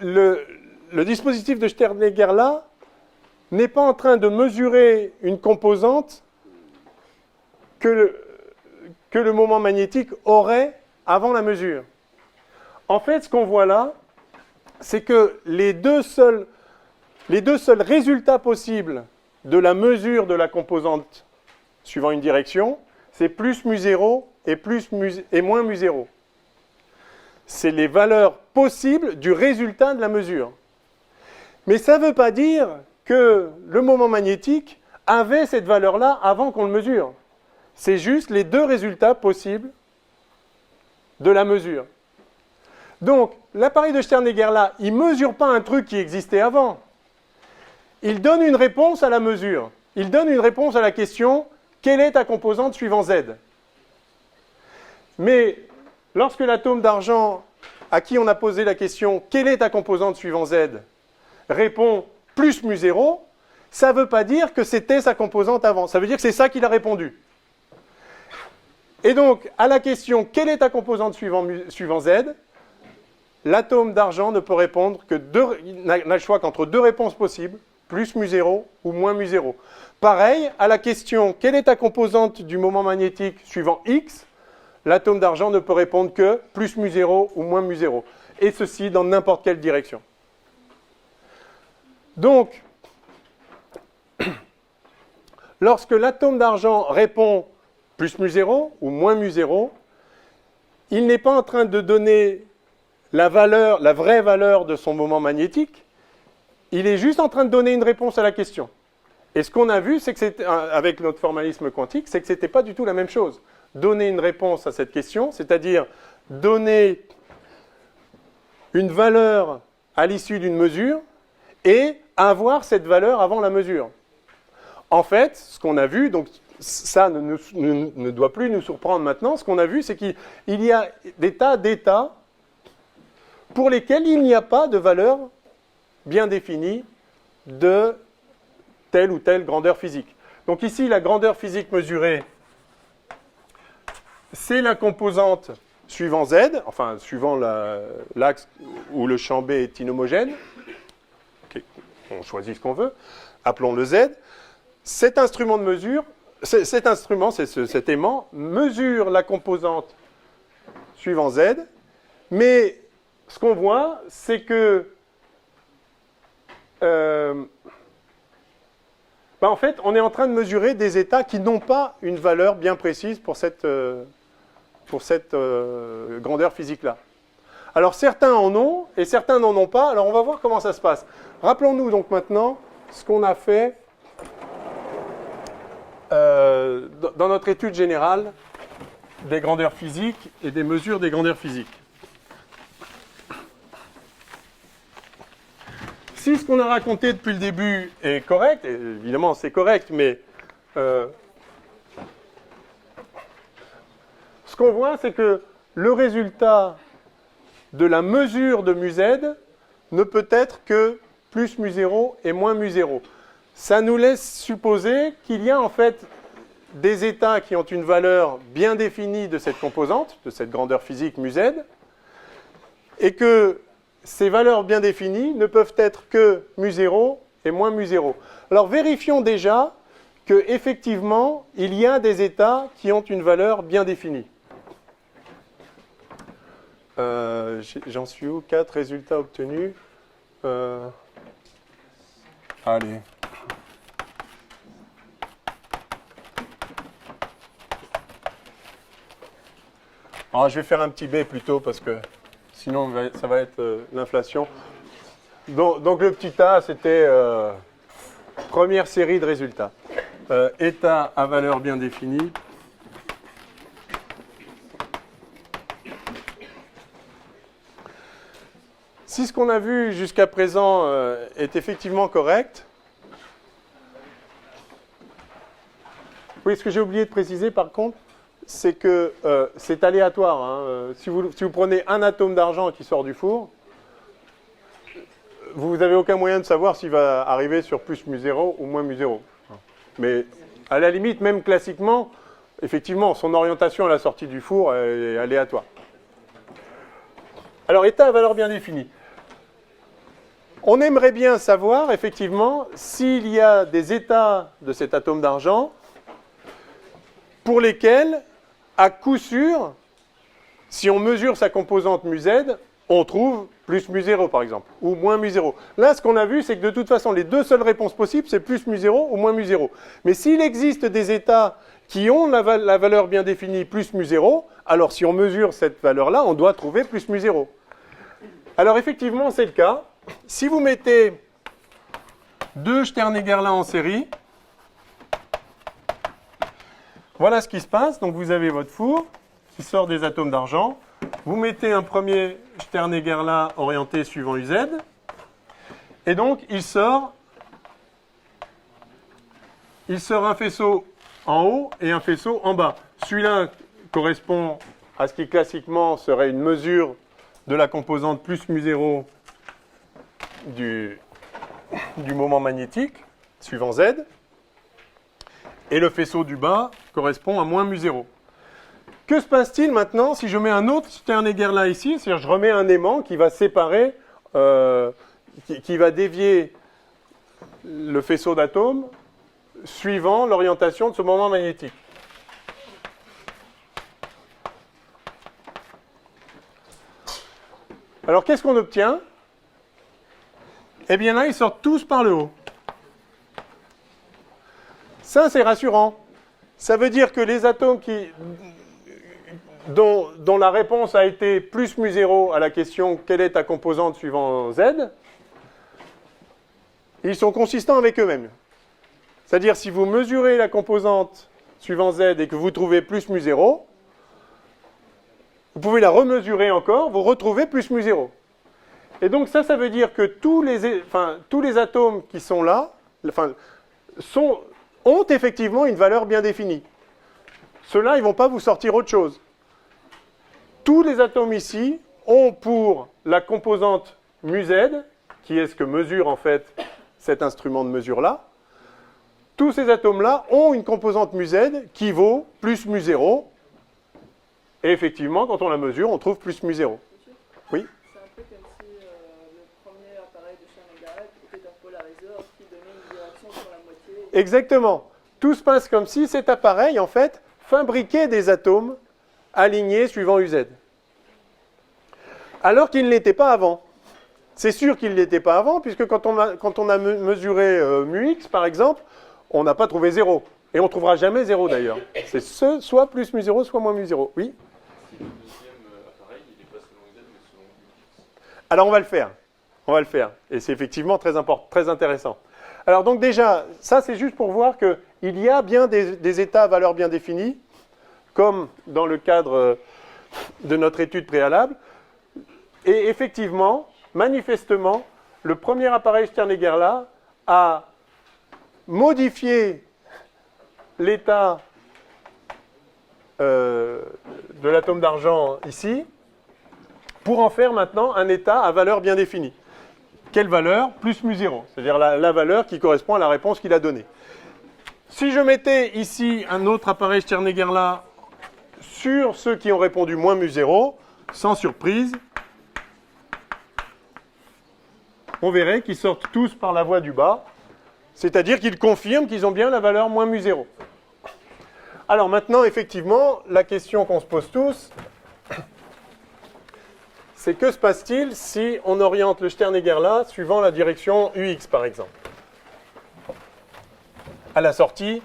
le dispositif de Sternegger là n'est pas en train de mesurer une composante que le moment magnétique aurait avant la mesure. En fait, ce qu'on voit là, c'est que les deux seuls résultats possibles de la mesure de la composante suivant une direction, c'est plus mu0 et moins mu0. C'est les valeurs possibles du résultat de la mesure. Mais ça ne veut pas dire que le moment magnétique avait cette valeur-là avant qu'on le mesure. C'est juste les deux résultats possibles de la mesure. Donc, l'appareil de Sternegger là, il ne mesure pas un truc qui existait avant. Il donne une réponse à la mesure. Il donne une réponse à la question « Quelle est ta composante suivant Z ?» Mais lorsque l'atome d'argent à qui on a posé la question « Quelle est ta composante suivant Z ?» répond « plus mu0 », ça ne veut pas dire que c'était sa composante avant. Ça veut dire que c'est ça qu'il a répondu. Et donc, à la question « Quelle est ta composante suivant Z ?» l'atome d'argent ne peut répondre que il n'a le choix qu'entre deux réponses possibles, plus mu0 ou moins mu0. Pareil, à la question « Quelle est ta composante du moment magnétique suivant X ?» l'atome d'argent ne peut répondre que plus mu0 ou moins mu0. Et ceci dans n'importe quelle direction. Donc, lorsque l'atome d'argent répond plus mu0 ou moins mu0, il n'est pas en train de donner la vraie valeur de son moment magnétique, il est juste en train de donner une réponse à la question. Et ce qu'on a vu, c'est que avec notre formalisme quantique, c'est que ce n'était pas du tout la même chose. Donner une réponse à cette question, c'est-à-dire donner une valeur à l'issue d'une mesure et avoir cette valeur avant la mesure. En fait, ce qu'on a vu, donc ça ne doit plus nous surprendre maintenant, ce qu'on a vu, c'est qu'il y a des tas d'états pour lesquels il n'y a pas de valeur bien définie de telle ou telle grandeur physique. Donc ici, la grandeur physique mesurée, c'est la composante suivant Z, enfin suivant l'axe où le champ B est inhomogène. Okay. On choisit ce qu'on veut. Appelons-le Z. Cet instrument de mesure, cet aimant, mesure la composante suivant Z, mais ce qu'on voit, c'est que en fait, on est en train de mesurer des états qui n'ont pas une valeur bien précise pour cette grandeur physique-là. Alors certains en ont et certains n'en ont pas. Alors on va voir comment ça se passe. Rappelons-nous donc maintenant ce qu'on a fait dans notre étude générale des grandeurs physiques et des mesures des grandeurs physiques. Si ce qu'on a raconté depuis le début est correct, et évidemment c'est correct, mais ce qu'on voit, c'est que le résultat de la mesure de mu-z ne peut être que plus mu0 et moins mu0. Ça nous laisse supposer qu'il y a en fait des états qui ont une valeur bien définie de cette composante, de cette grandeur physique mu-z, et que ces valeurs bien définies ne peuvent être que mu0 et moins mu0. Alors vérifions déjà qu'effectivement, il y a des états qui ont une valeur bien définie. J'en suis où? 4 résultats obtenus. Allez. Alors, je vais faire un petit B plutôt parce que sinon ça va être l'inflation. Donc le petit A, c'était première série de résultats. État à valeur bien définie. Si ce qu'on a vu jusqu'à présent est effectivement correct, oui, ce que j'ai oublié de préciser par contre, c'est que c'est aléatoire. Hein. Si vous prenez un atome d'argent qui sort du four, vous n'avez aucun moyen de savoir s'il va arriver sur plus mu0 ou moins mu0. Mais à la limite, même classiquement, effectivement, son orientation à la sortie du four est aléatoire. Alors, état à valeur bien définie. On aimerait bien savoir, effectivement, s'il y a des états de cet atome d'argent pour lesquels, à coup sûr, si on mesure sa composante mu-z, on trouve plus mu0 par exemple, ou moins mu0. Là, ce qu'on a vu, c'est que de toute façon, les deux seules réponses possibles, c'est plus mu0 ou moins mu0. Mais s'il existe des états qui ont la valeur bien définie plus mu0, alors si on mesure cette valeur-là, on doit trouver plus mu0. Alors effectivement, c'est le cas. Si vous mettez deux Sternegger-là en série, voilà ce qui se passe. Donc vous avez votre four qui sort des atomes d'argent. Vous mettez un premier Sternegger-là orienté suivant UZ. Et donc il sort un faisceau en haut et un faisceau en bas. Celui-là correspond à ce qui classiquement serait une mesure de la composante plus mu0 du moment magnétique, suivant Z. Et le faisceau du bas correspond à moins mu0. Que se passe-t-il maintenant si je mets un autre Sternegger-là ici, c'est-à-dire je remets un aimant qui va séparer, qui va dévier le faisceau d'atomes suivant l'orientation de ce moment magnétique. Alors qu'est-ce qu'on obtient? Eh bien là, ils sortent tous par le haut. Ça, c'est rassurant. Ça veut dire que les atomes dont la réponse a été plus mu0 à la question « Quelle est ta composante suivant Z ?», ils sont consistants avec eux-mêmes. C'est-à-dire, si vous mesurez la composante suivant Z et que vous trouvez plus mu0, vous pouvez la remesurer encore, vous retrouvez plus mu0. Et donc ça veut dire que tous les atomes qui sont là ont effectivement une valeur bien définie. Ceux-là, ils ne vont pas vous sortir autre chose. Tous les atomes ici ont pour la composante mu-z, qui est ce que mesure en fait cet instrument de mesure-là, tous ces atomes-là ont une composante mu-z qui vaut plus mu0. Et effectivement, quand on la mesure, on trouve plus mu0. Oui ? C'est un peu comme si le premier appareil de Sternegger était un polariseur qui donnait une direction sur la moitié. Exactement. Tout se passe comme si cet appareil, en fait, fabriquait des atomes alignés suivant UZ. Alors qu'il ne l'était pas avant. C'est sûr qu'il ne l'était pas avant, puisque quand on a mesuré mu-x, par exemple, on n'a pas trouvé 0. Et on ne trouvera jamais 0 d'ailleurs. C'est soit plus mu0, soit moins mu0. Oui ? Le deuxième appareil, il n'est pas selon UZ, mais selon UX. Alors on va le faire. On va le faire. Et c'est effectivement très important, très intéressant. Alors donc déjà, ça c'est juste pour voir qu'il y a bien des états à valeur bien définie, comme dans le cadre de notre étude préalable. Et effectivement, manifestement, le premier appareil Sternegger-là a modifié l'état de l'atome d'argent ici pour en faire maintenant un état à valeur bien définie. Quelle valeur? Plus mu0, c'est-à-dire la valeur qui correspond à la réponse qu'il a donnée. Si je mettais ici un autre appareil Sternegger-là sur ceux qui ont répondu moins mu0, sans surprise, on verrait qu'ils sortent tous par la voie du bas, c'est-à-dire qu'ils confirment qu'ils ont bien la valeur moins mu0. Alors maintenant, effectivement, la question qu'on se pose tous, c'est que se passe-t-il si on oriente le Sternegger-là suivant la direction UX, par exemple, à la sortie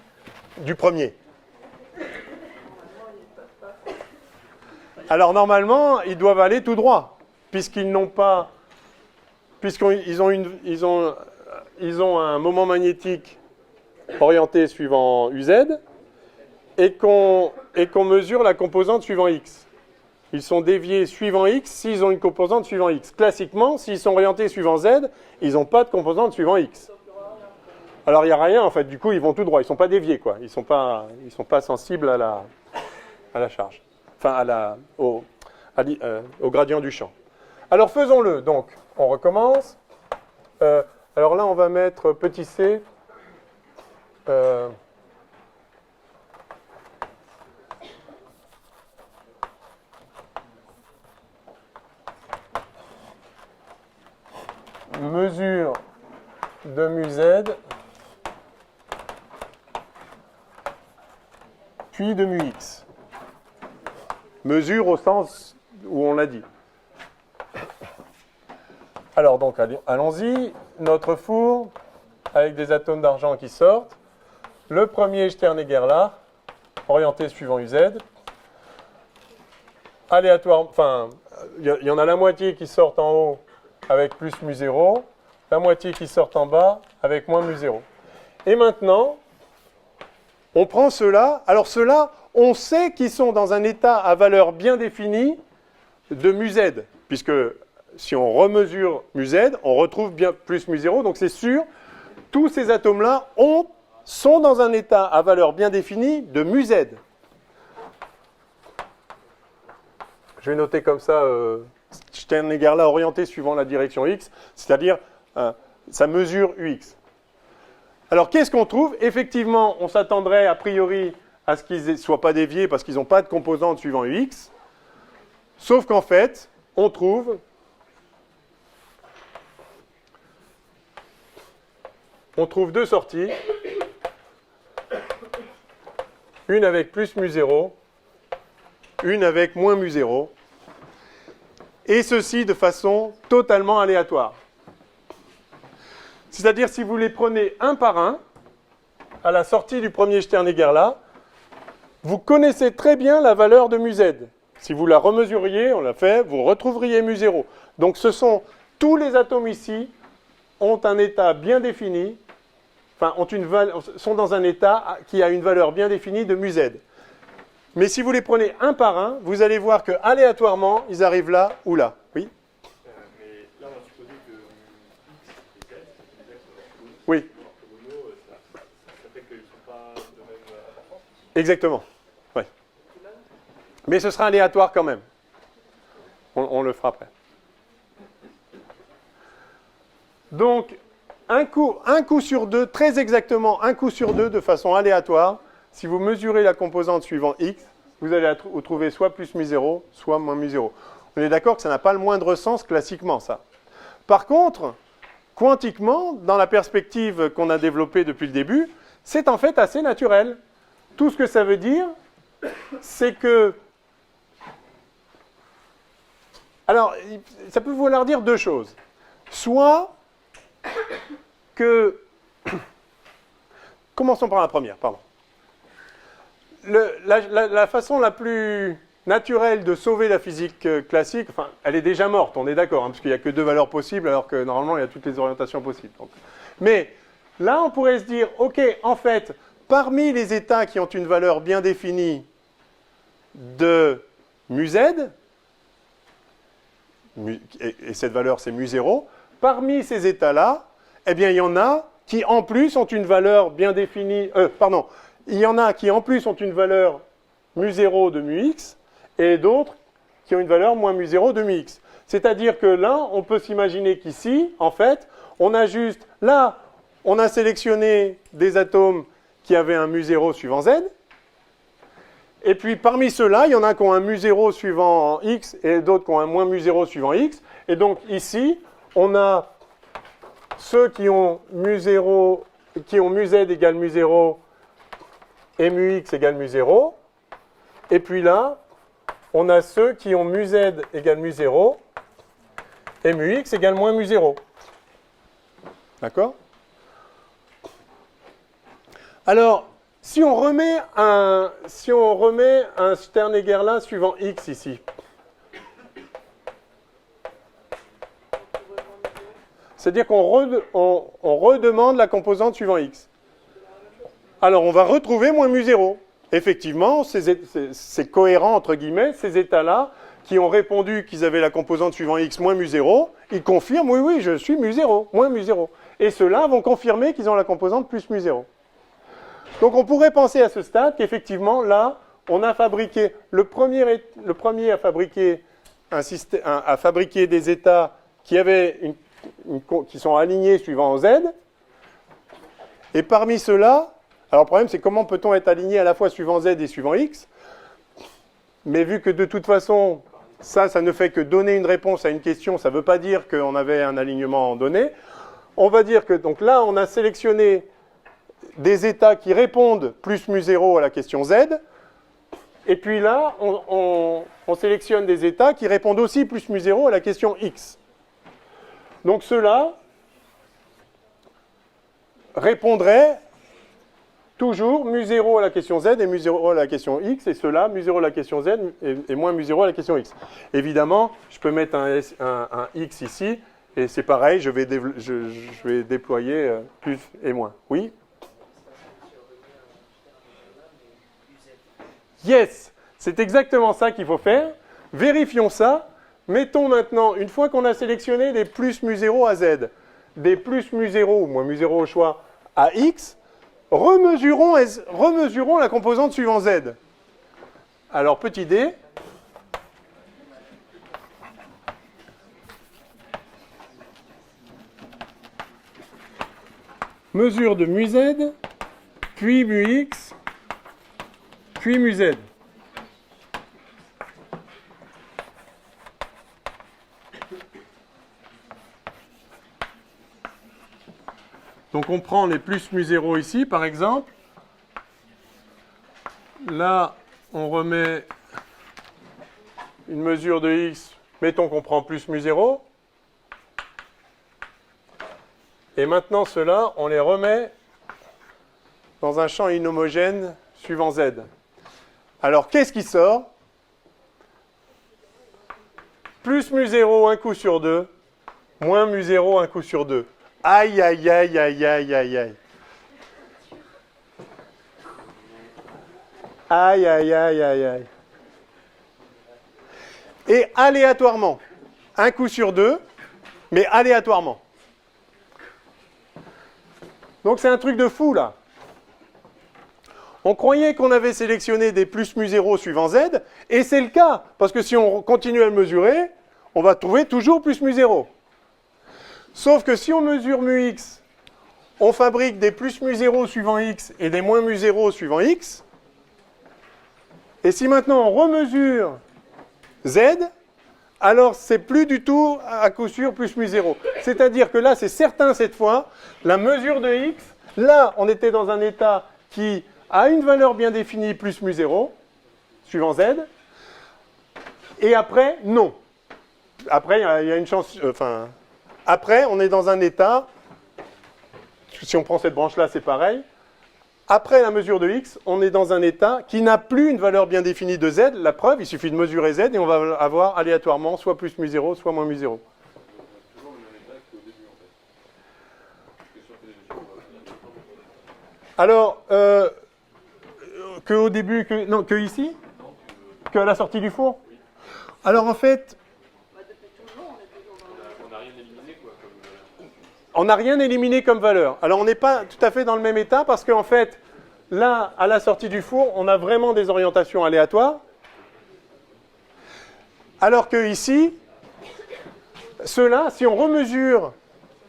du premier. Alors normalement, ils doivent aller tout droit, puisqu'ils ont un moment magnétique orienté suivant UZ et qu'on mesure la composante suivant X. Ils sont déviés suivant X s'ils ont une composante suivant X. Classiquement, s'ils sont orientés suivant Z, ils n'ont pas de composante suivant X. Alors il n'y a rien en fait, du coup ils vont tout droit, ils ne sont pas déviés, quoi. Ils sont pas sensibles à à la charge, enfin au gradient du champ. Alors faisons-le. Donc, on recommence. Alors là, on va mettre petit c. Mesure de mu-z, puis de mu-x. Mesure au sens où on l'a dit. Alors donc, allons-y. Notre four, avec des atomes d'argent qui sortent. Le premier Stern-Gerlach, orienté suivant uz. Aléatoire, enfin, il y en a la moitié qui sortent en haut avec plus mu0, la moitié qui sortent en bas avec moins mu0. Et maintenant, on prend ceux-là. Alors ceux-là, on sait qu'ils sont dans un état à valeur bien définie de mu-z, puisque si on remesure mu-z, on retrouve bien plus mu0, donc c'est sûr, tous ces atomes-là sont dans un état à valeur bien définie de mu-z. Je vais noter comme ça Stern-Gerlach orienté suivant la direction x, c'est-à-dire ça mesure ux. Alors qu'est-ce qu'on trouve? Effectivement, on s'attendrait a priori à ce qu'ils ne soient pas déviés parce qu'ils n'ont pas de composante suivant ux, sauf qu'en fait, on trouve deux sorties, une avec plus mu0, une avec moins mu0, et ceci de façon totalement aléatoire. C'est-à-dire si vous les prenez un par un, à la sortie du premier Stern-Gerlach, vous connaissez très bien la valeur de mu-z. Si vous la remesuriez, on l'a fait, vous retrouveriez mu0. Donc ce sont tous les atomes ici ont un état bien défini, enfin sont dans un état qui a une valeur bien définie de mu-z. Mais si vous les prenez un par un, vous allez voir que aléatoirement, ils arrivent là ou là. Oui. Mais là, on va supposer que x et z, c'est des axes. Oui. Orthogonaux, ça fait qu'ils ne sont pas de même importance. Exactement. Ouais. Mais ce sera aléatoire quand même. On le fera après. Donc, un coup sur deux, très exactement un coup sur deux, de façon aléatoire. Si vous mesurez la composante suivant x, vous allez trouver soit plus mu0, soit moins mu0. On est d'accord que ça n'a pas le moindre sens classiquement, ça. Par contre, quantiquement, dans la perspective qu'on a développée depuis le début, c'est en fait assez naturel. Tout ce que ça veut dire, c'est que... Alors, ça peut vouloir dire deux choses. Soit que... Commençons par la première, pardon. La façon la plus naturelle de sauver la physique classique, enfin, elle est déjà morte, on est d'accord, hein, parce qu'il n'y a que deux valeurs possibles, alors que normalement, il y a toutes les orientations possibles. Donc. Mais là, on pourrait se dire, OK, en fait, parmi les états qui ont une valeur bien définie de mu-z, et cette valeur, c'est mu0, parmi ces états-là, eh bien, il y en a qui, en plus, ont une valeur bien définie... Il y en a qui, en plus, ont une valeur mu0 de mu-x, et d'autres qui ont une valeur moins mu0 de mu-x. C'est-à-dire que là, on peut s'imaginer qu'ici, en fait, on a juste... Là, on a sélectionné des atomes qui avaient un mu0 suivant z, et puis parmi ceux-là, il y en a qui ont un mu0 suivant x, et d'autres qui ont un moins mu0 suivant x. Et donc ici, on a ceux qui ont mu0, qui ont mu-z égale mu0, et mu-x égale mu0. Et puis là, on a ceux qui ont mu-z égale mu0 et mu-x égale moins mu0. D'accord? Alors, si on remet un Stern-Gerlach suivant x ici, c'est-à-dire qu'on redemande la composante suivant x. Alors, on va retrouver moins mu0. Effectivement, c'est cohérent, entre guillemets, ces états-là, qui ont répondu qu'ils avaient la composante suivant x moins mu0, ils confirment, oui, je suis mu0, moins mu0. Et ceux-là vont confirmer qu'ils ont la composante plus mu0. Donc, on pourrait penser à ce stade qu'effectivement, là, on a fabriqué, le premier à fabriquer à fabriquer des états qui qui sont alignés suivant Z. Et parmi ceux-là, alors le problème c'est comment peut-on être aligné à la fois suivant Z et suivant X? Mais vu que de toute façon, ça ne fait que donner une réponse à une question, ça ne veut pas dire qu'on avait un alignement donné. On va dire que, donc là, on a sélectionné des états qui répondent plus mu0 à la question Z. Et puis là, on sélectionne des états qui répondent aussi plus mu0 à la question X. Donc ceux-là répondraient toujours mu0 à la question Z et mu0 à la question X, et ceux-là, mu0 à la question Z et moins mu0 à la question X. Évidemment, je peux mettre un X ici, et c'est pareil, je vais déployer plus et moins. Oui? Yes! C'est exactement ça qu'il faut faire. Vérifions ça. Mettons maintenant, une fois qu'on a sélectionné des plus mu0 à Z, des plus mu0 ou moins mu0 au choix à X, remesurons la composante suivant Z. Alors, petit d. Mesure de mu Z, puis mu X, puis mu Z. Donc on prend les plus mu0 ici, par exemple. Là, on remet une mesure de X. Mettons qu'on prend plus mu0. Et maintenant, ceux-là, on les remet dans un champ inhomogène suivant Z. Alors, qu'est-ce qui sort? Plus mu0 un coup sur 2, moins mu0 un coup sur 2. Aïe, aïe, aïe, aïe, aïe, aïe, aïe. Aïe, aïe, aïe, aïe, aïe. Et aléatoirement. Un coup sur 2, mais aléatoirement. Donc c'est un truc de fou, là. On croyait qu'on avait sélectionné des plus mu0 suivant Z, et c'est le cas, parce que si on continue à le mesurer, on va trouver toujours plus mu0. Sauf que si on mesure mu X, on fabrique des plus mu0 suivant X et des moins mu0 suivant X. Et si maintenant on remesure Z, alors c'est plus du tout à coup sûr plus mu0. C'est-à-dire que là, c'est certain cette fois, la mesure de X, là, on était dans un état qui a une valeur bien définie plus mu0, suivant Z, et après, non. Après, il y a une chance... Après, on est dans un état, si on prend cette branche-là, c'est pareil. Après la mesure de X, on est dans un état qui n'a plus une valeur bien définie de Z. La preuve, il suffit de mesurer Z et on va avoir aléatoirement soit plus mu0, soit moins mu0. Toujours le même état qu'au début, en fait. Alors, qu'au début, que ici? Que à la sortie du four? Alors en fait... On n'a rien éliminé comme valeur. Alors on n'est pas tout à fait dans le même état parce qu'en fait, là, à la sortie du four, on a vraiment des orientations aléatoires. Alors que ici, ceux-là, si on remesure,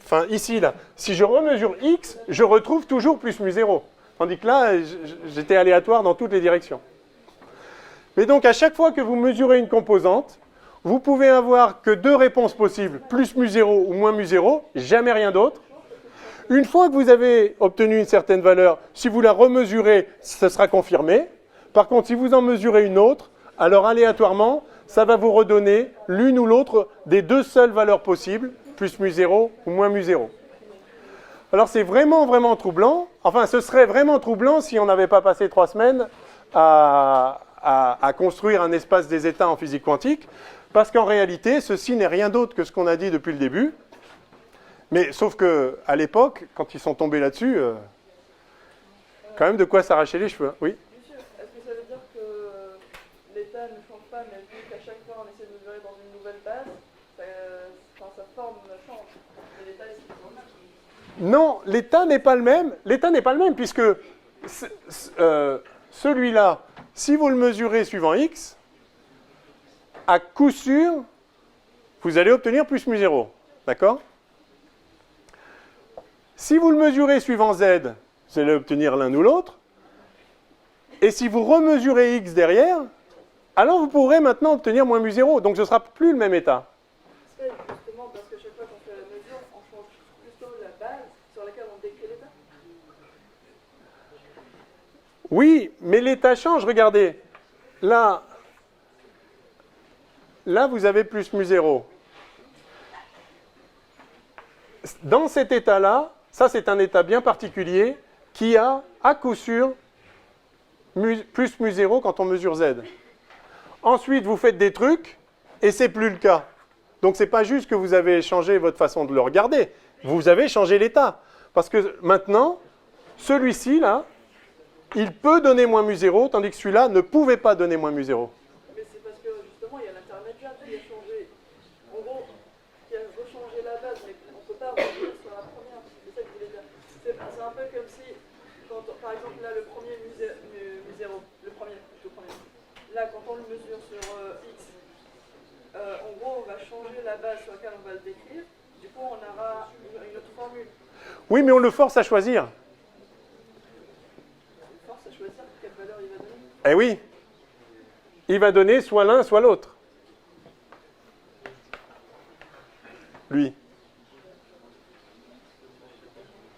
enfin ici, là, si je remesure X, je retrouve toujours plus mu0. Tandis que là, j'étais aléatoire dans toutes les directions. Mais donc à chaque fois que vous mesurez une composante, vous pouvez avoir que deux réponses possibles, plus mu0 ou moins mu0, jamais rien d'autre. Une fois que vous avez obtenu une certaine valeur, si vous la remesurez, ça sera confirmé. Par contre, si vous en mesurez une autre, alors aléatoirement, ça va vous redonner l'une ou l'autre des deux seules valeurs possibles, plus mu0 ou moins mu0. Alors c'est vraiment, vraiment troublant. Enfin, ce serait vraiment troublant si on n'avait pas passé 3 semaines à construire un espace des états en physique quantique. Parce qu'en réalité, ceci n'est rien d'autre que ce qu'on a dit depuis le début. Mais sauf qu'à l'époque, quand ils sont tombés là-dessus, quand même de quoi s'arracher les cheveux. Oui. Monsieur, est-ce que ça veut dire que l'état ne change pas, mais vu qu'à chaque fois on essaie de mesurer dans une nouvelle base, sa forme change, mais l'état est toujours le même? Non, l'état n'est pas le même. L'état n'est pas le même puisque celui-là, si vous le mesurez suivant x, à coup sûr, vous allez obtenir plus mu0. D'accord? Si vous le mesurez suivant z, vous allez obtenir l'un ou l'autre. Et si vous remesurez x derrière, alors vous pourrez maintenant obtenir moins mu0. Donc ce ne sera plus le même état. C'est justement parce que chaque fois qu'on fait la mesure, on change plutôt la base sur laquelle on décrit l'état. Oui, mais l'état change. Regardez. Là, vous avez plus mu0. Dans cet état-là, ça c'est un état bien particulier qui a à coup sûr plus mu0 quand on mesure z. Ensuite, vous faites des trucs et c'est plus le cas. Donc c'est pas juste que vous avez changé votre façon de le regarder, vous avez changé l'état. Parce que maintenant, celui-ci là, il peut donner moins mu0, tandis que celui-là ne pouvait pas donner moins mu0. Mais c'est parce que justement, il y a l'intermédiaire qui a changé. En gros, qui a rechangé la base, mais on ne peut pas revenir sur la première. C'est ça que je voulais dire. C'est un peu comme si, quand par exemple, là, le premier mu0, le premier, tout premier. Là, quand on le mesure sur x, en gros, on va changer la base sur laquelle on va le décrire. Du coup, on aura une autre formule. Oui, mais on le force à choisir. On force à choisir quelle valeur il va donner. Eh oui. Il va donner soit l'un, soit l'autre. Lui.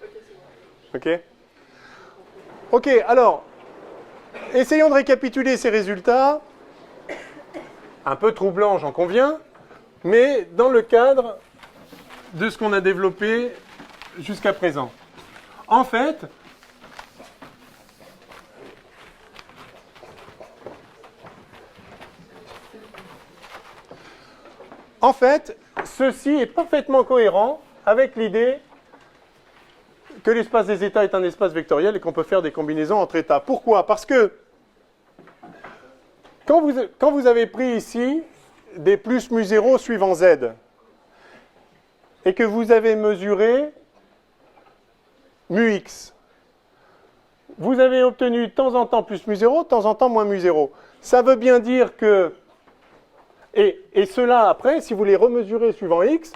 Ok, c'est bon. OK? OK, alors, essayons de récapituler ces résultats. Un peu troublants, j'en conviens, mais dans le cadre de ce qu'on a développé jusqu'à présent. En fait, ceci est parfaitement cohérent avec l'idée que l'espace des états est un espace vectoriel et qu'on peut faire des combinaisons entre états. Pourquoi? Parce que quand vous avez pris ici des plus mu0 suivant z et que vous avez mesuré mu x, vous avez obtenu de temps en temps plus mu0, de temps en temps moins mu0. Ça veut bien dire que... Et cela, après, si vous les remesurez suivant x,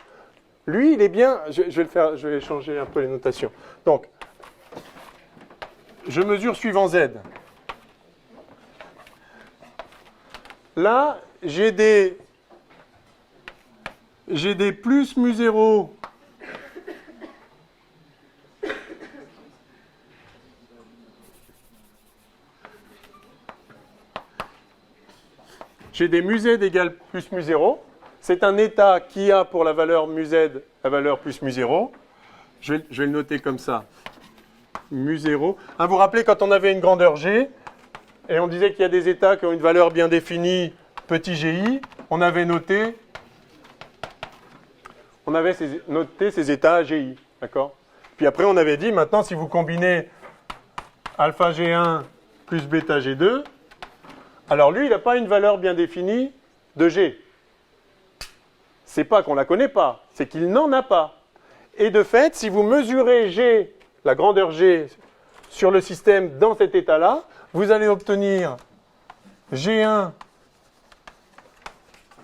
lui, il est bien... Je vais changer un peu les notations. Donc, je mesure suivant z. Là, j'ai des plus mu0 j'ai des mu z égale plus mu0. C'est un état qui a pour la valeur mu z la valeur plus mu0. Je vais le noter comme ça. Mu0. Vous vous rappelez quand on avait une grandeur g, et on disait qu'il y a des états qui ont une valeur bien définie, petit gi, on avait noté ces états gi. D'accord? Puis après, on avait dit, maintenant, si vous combinez alpha g1 plus bêta g2, alors lui, il n'a pas une valeur bien définie de g. C'est pas qu'on ne la connaît pas, c'est qu'il n'en a pas. Et de fait, si vous mesurez g, la grandeur g, sur le système dans cet état-là, vous allez obtenir G1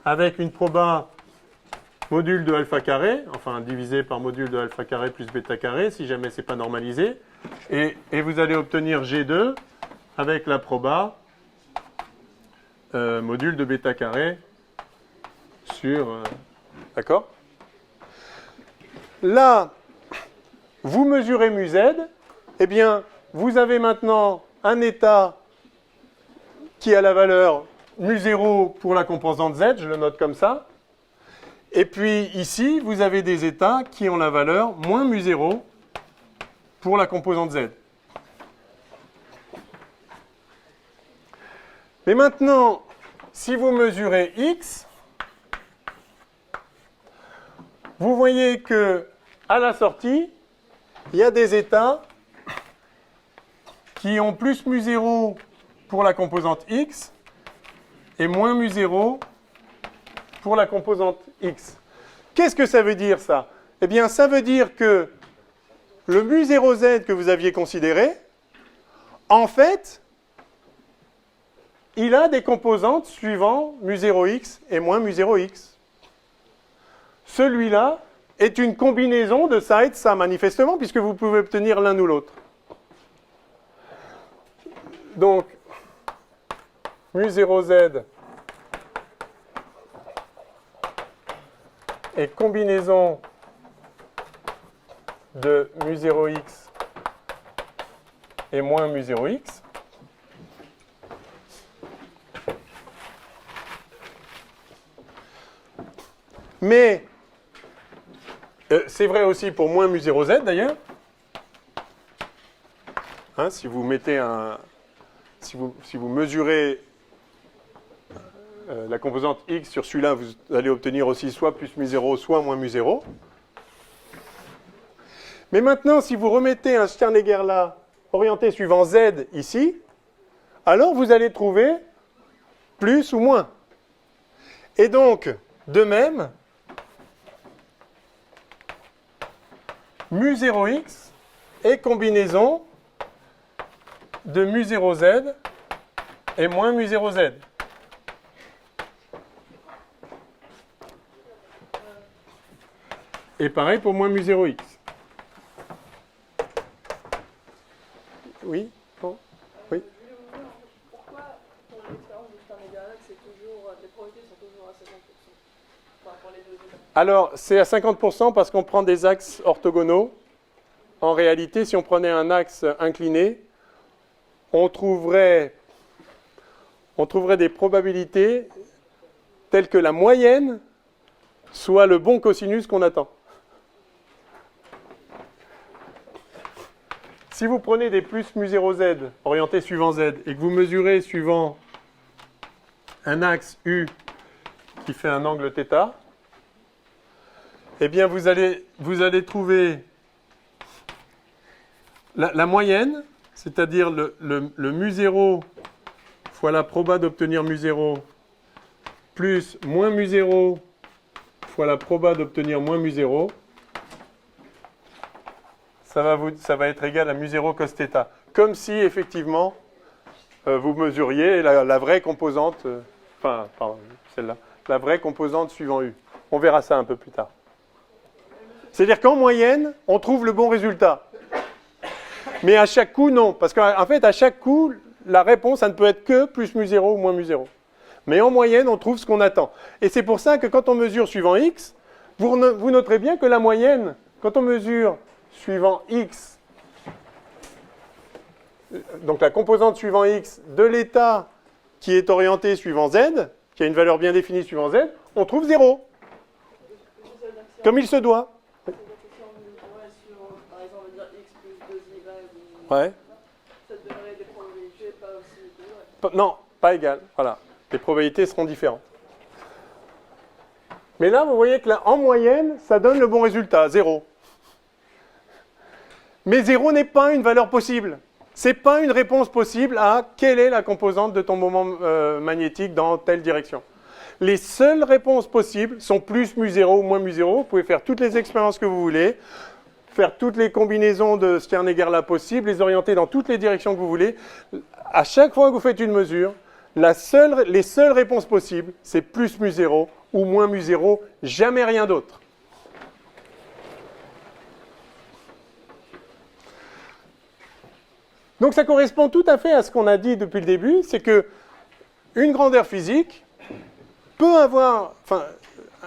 avec une proba module de alpha carré, enfin divisé par module de alpha carré plus bêta carré, si jamais ce n'est pas normalisé. Et vous allez obtenir G2 avec la proba module de bêta carré sur... D'accord? Là, vous mesurez mu z, eh bien, vous avez maintenant un état qui a la valeur mu0 pour la composante z, je le note comme ça. Et puis ici, vous avez des états qui ont la valeur moins mu0 pour la composante z. Mais maintenant, si vous mesurez x, vous voyez que à la sortie, il y a des états qui ont plus mu0 pour la composante x et moins mu0 pour la composante x. Qu'est-ce que ça veut dire, ça? Eh bien, ça veut dire que le mu0z que vous aviez considéré, en fait, il a des composantes suivant mu0x et moins mu0x. Celui-là est une combinaison de ça et de ça, manifestement, puisque vous pouvez obtenir l'un ou l'autre. Donc, mu0z est combinaison de mu0x et moins mu0x. Mais c'est vrai aussi pour moins mu0z d'ailleurs. Hein, si vous mettez si vous mesurez la composante x sur celui-là, vous allez obtenir aussi soit plus mu0, soit moins mu0. Mais maintenant, si vous remettez un Sternegger là, orienté suivant z ici, alors vous allez trouver plus ou moins. Et donc, de même, mu0x est combinaison de mu0z et moins mu0z. Et pareil pour moins mu0x. Oui, bon, oui. Je voulais vous dire, pourquoi, pour l'expérience de Sternegger, c'est toujours, les probabilités sont toujours à 50%, enfin, pour les deux états. Alors, c'est à 50% parce qu'on prend des axes orthogonaux. En réalité, si on prenait un axe incliné, on trouverait des probabilités telles que la moyenne soit le bon cosinus qu'on attend. Si vous prenez des plus mu0z orientés suivant z et que vous mesurez suivant un axe U qui fait un angle θ, eh bien vous allez trouver la moyenne, c'est-à-dire le mu0 fois la proba d'obtenir mu0 plus moins mu0 fois la proba d'obtenir moins mu0, ça va être égal à mu0 cos θ. Comme si, effectivement, vous mesuriez la vraie composante, celle-là, la vraie composante suivant U. On verra ça un peu plus tard. C'est-à-dire qu'en moyenne, on trouve le bon résultat. Mais à chaque coup, non. Parce qu'en fait, à chaque coup, la réponse, ça ne peut être que plus mu0 ou moins mu0. Mais en moyenne, on trouve ce qu'on attend. Et c'est pour ça que quand on mesure suivant x, vous noterez bien que la moyenne, quand on mesure suivant x, donc la composante suivant x de l'état qui est orienté suivant z, qui a une valeur bien définie suivant z, on trouve 0. Comme il se doit. Par exemple, on va dire x plus 2y, Ouais. ça te donnerait des probabilités pas aussi... Non, pas égales. Voilà. Les probabilités seront différentes. Mais là, vous voyez que là, en moyenne, ça donne le bon résultat, 0. Mais 0 n'est pas une valeur possible. Ce n'est pas une réponse possible à quelle est la composante de ton moment magnétique dans telle direction. Les seules réponses possibles sont plus mu0 ou moins mu0. Vous pouvez faire toutes les expériences que vous voulez, faire toutes les combinaisons de Sternegger là possibles, les orienter dans toutes les directions que vous voulez. À chaque fois que vous faites une mesure, les seules réponses possibles, c'est plus mu0 ou moins mu0, jamais rien d'autre. Donc ça correspond tout à fait à ce qu'on a dit depuis le début, c'est que une grandeur physique peut avoir, enfin,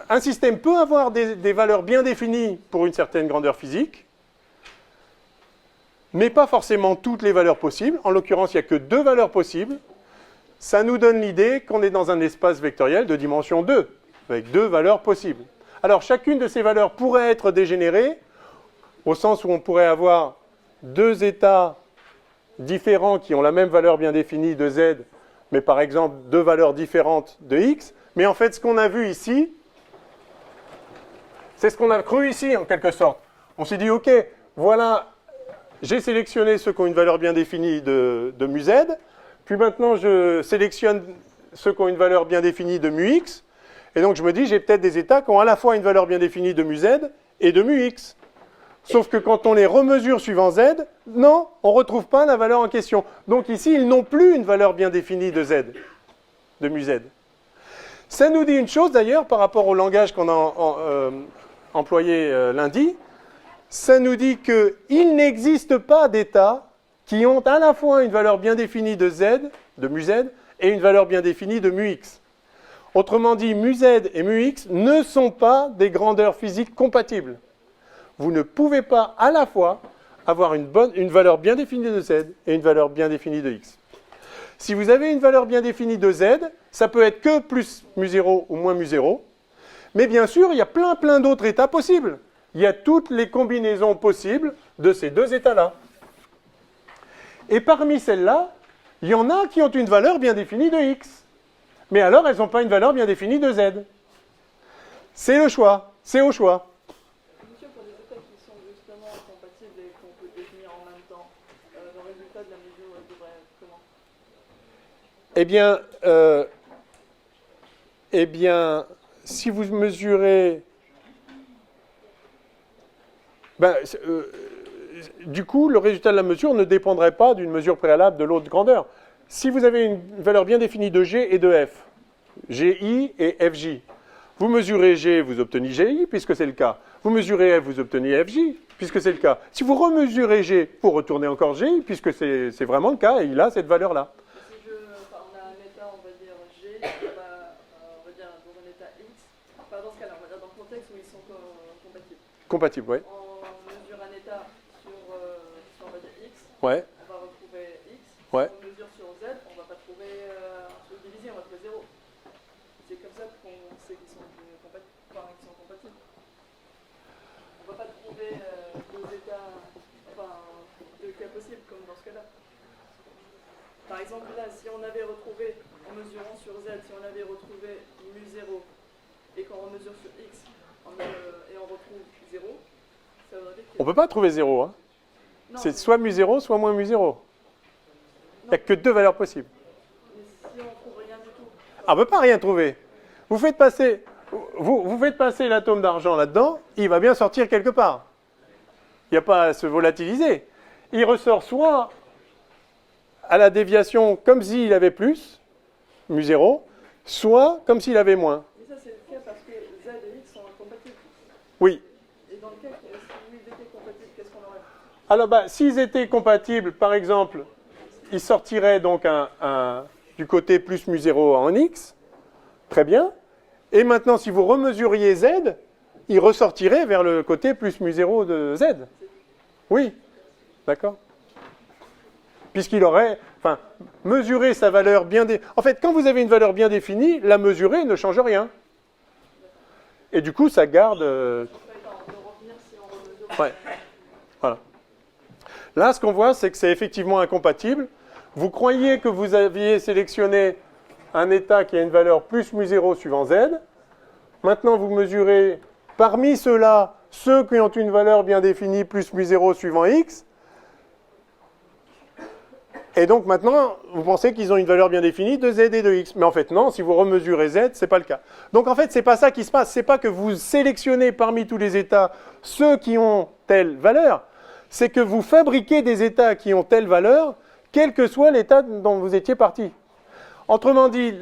un système peut avoir des valeurs bien définies pour une certaine grandeur physique, mais pas forcément toutes les valeurs possibles. En l'occurrence, il n'y a que 2 valeurs possibles. Ça nous donne l'idée qu'on est dans un espace vectoriel de dimension 2, avec 2 valeurs possibles. Alors, chacune de ces valeurs pourrait être dégénérée, au sens où on pourrait avoir 2 états différents qui ont la même valeur bien définie de z, mais par exemple 2 valeurs différentes de x. Mais en fait, ce qu'on a vu ici, c'est ce qu'on a cru ici, en quelque sorte. On s'est dit, OK, voilà, j'ai sélectionné ceux qui ont une valeur bien définie de mu z, puis maintenant je sélectionne ceux qui ont une valeur bien définie de mu x, et donc je me dis, j'ai peut-être des états qui ont à la fois une valeur bien définie de mu z et de mu x. Sauf que quand on les remesure suivant z, non, on ne retrouve pas la valeur en question. Donc ici, ils n'ont plus une valeur bien définie de z. de mu-z. Ça nous dit une chose d'ailleurs par rapport au langage qu'on a employé lundi. Ça nous dit qu'il n'existe pas d'états qui ont à la fois une valeur bien définie de z, de mu-z, et une valeur bien définie de mu-x. Autrement dit, mu-z et mu-x ne sont pas des grandeurs physiques compatibles. Vous ne pouvez pas à la fois avoir une valeur bien définie de z et une valeur bien définie de x. Si vous avez une valeur bien définie de z, ça peut être que plus mu0 ou moins mu0. Mais bien sûr, il y a plein d'autres états possibles. Il y a toutes les combinaisons possibles de ces deux états-là. Et parmi celles-là, il y en a qui ont une valeur bien définie de x. Mais alors, elles n'ont pas une valeur bien définie de z. C'est le choix. C'est au choix. Monsieur, pour les états qui sont justement compatibles et qu'on peut définir en même temps, le résultat de la mesure devrait être comment? Eh bien, si vous mesurez... du coup, le résultat de la mesure ne dépendrait pas d'une mesure préalable de l'autre grandeur. Si vous avez une valeur bien définie de G et de F, GI et FJ, vous mesurez G, vous obtenez GI, puisque c'est le cas. Vous mesurez F, vous obtenez FJ, puisque c'est le cas. Si vous remesurez G, vous retournez encore GI, puisque c'est vraiment le cas, et il a cette valeur-là. Si on a un état, on va dire G, on va dire dans un état X, enfin dans ce cas-là, on va dire dans le contexte où ils sont compatibles. Compatible, oui. On mesure un état sur on va dire X, Ouais, on va retrouver X. ouais. Si on mesure sur Z, on va pas trouver un truc divisé, on va trouver 0. C'est comme ça qu'on sait qu'ils sont compatibles. On va pas trouver deux états, deux cas possibles comme dans ce cas-là. Par exemple, là, si on avait retrouvé, en mesurant sur Z, si on avait retrouvé mu0 et qu'on remesure sur X et on retrouve 0, ça voudrait dire On ne peut pas trouver 0. Hein. non, C'est soit mu0, soit moins mu0. Il n'y a que deux valeurs possibles. mais si on trouve rien du tout, Ah, on ne peut pas rien trouver. Vous faites passer l'atome d'argent là-dedans, il va bien sortir quelque part. Il n'y a pas à se volatiliser. Il ressort soit à la déviation comme s'il avait plus, mu0, soit comme s'il avait moins. mais ça c'est le cas parce que Z et X sont incompatibles. Oui. Et dans le cas si ils étaient compatibles, qu'est-ce qu'on aurait? Alors, s'ils étaient compatibles, par exemple, ils sortiraient donc du côté plus mu0 en x. Très bien. Et maintenant, si vous remesuriez z, il ressortirait vers le côté plus mu0 de z. Oui. D'accord. Puisqu'il aurait... Enfin, mesurer sa valeur bien... En fait, quand vous avez une valeur bien définie, la mesurer ne change rien. Et du coup, ça garde... De revenir si on remesure. Ouais. Voilà. Là, ce qu'on voit, c'est que c'est effectivement incompatible. Vous croyez que vous aviez sélectionné un état qui a une valeur plus mu0 suivant z. Maintenant, vous mesurez parmi ceux-là, ceux qui ont une valeur bien définie plus mu0 suivant x. Et donc maintenant, vous pensez qu'ils ont une valeur bien définie de z et de x. Mais en fait, non, si vous remesurez z, ce n'est pas le cas. Donc en fait, ce n'est pas ça qui se passe. Ce n'est pas que vous sélectionnez parmi tous les états ceux qui ont telle valeur. C'est que vous fabriquez des états qui ont telle valeur, quel que soit l'état dont vous étiez parti. Autrement dit,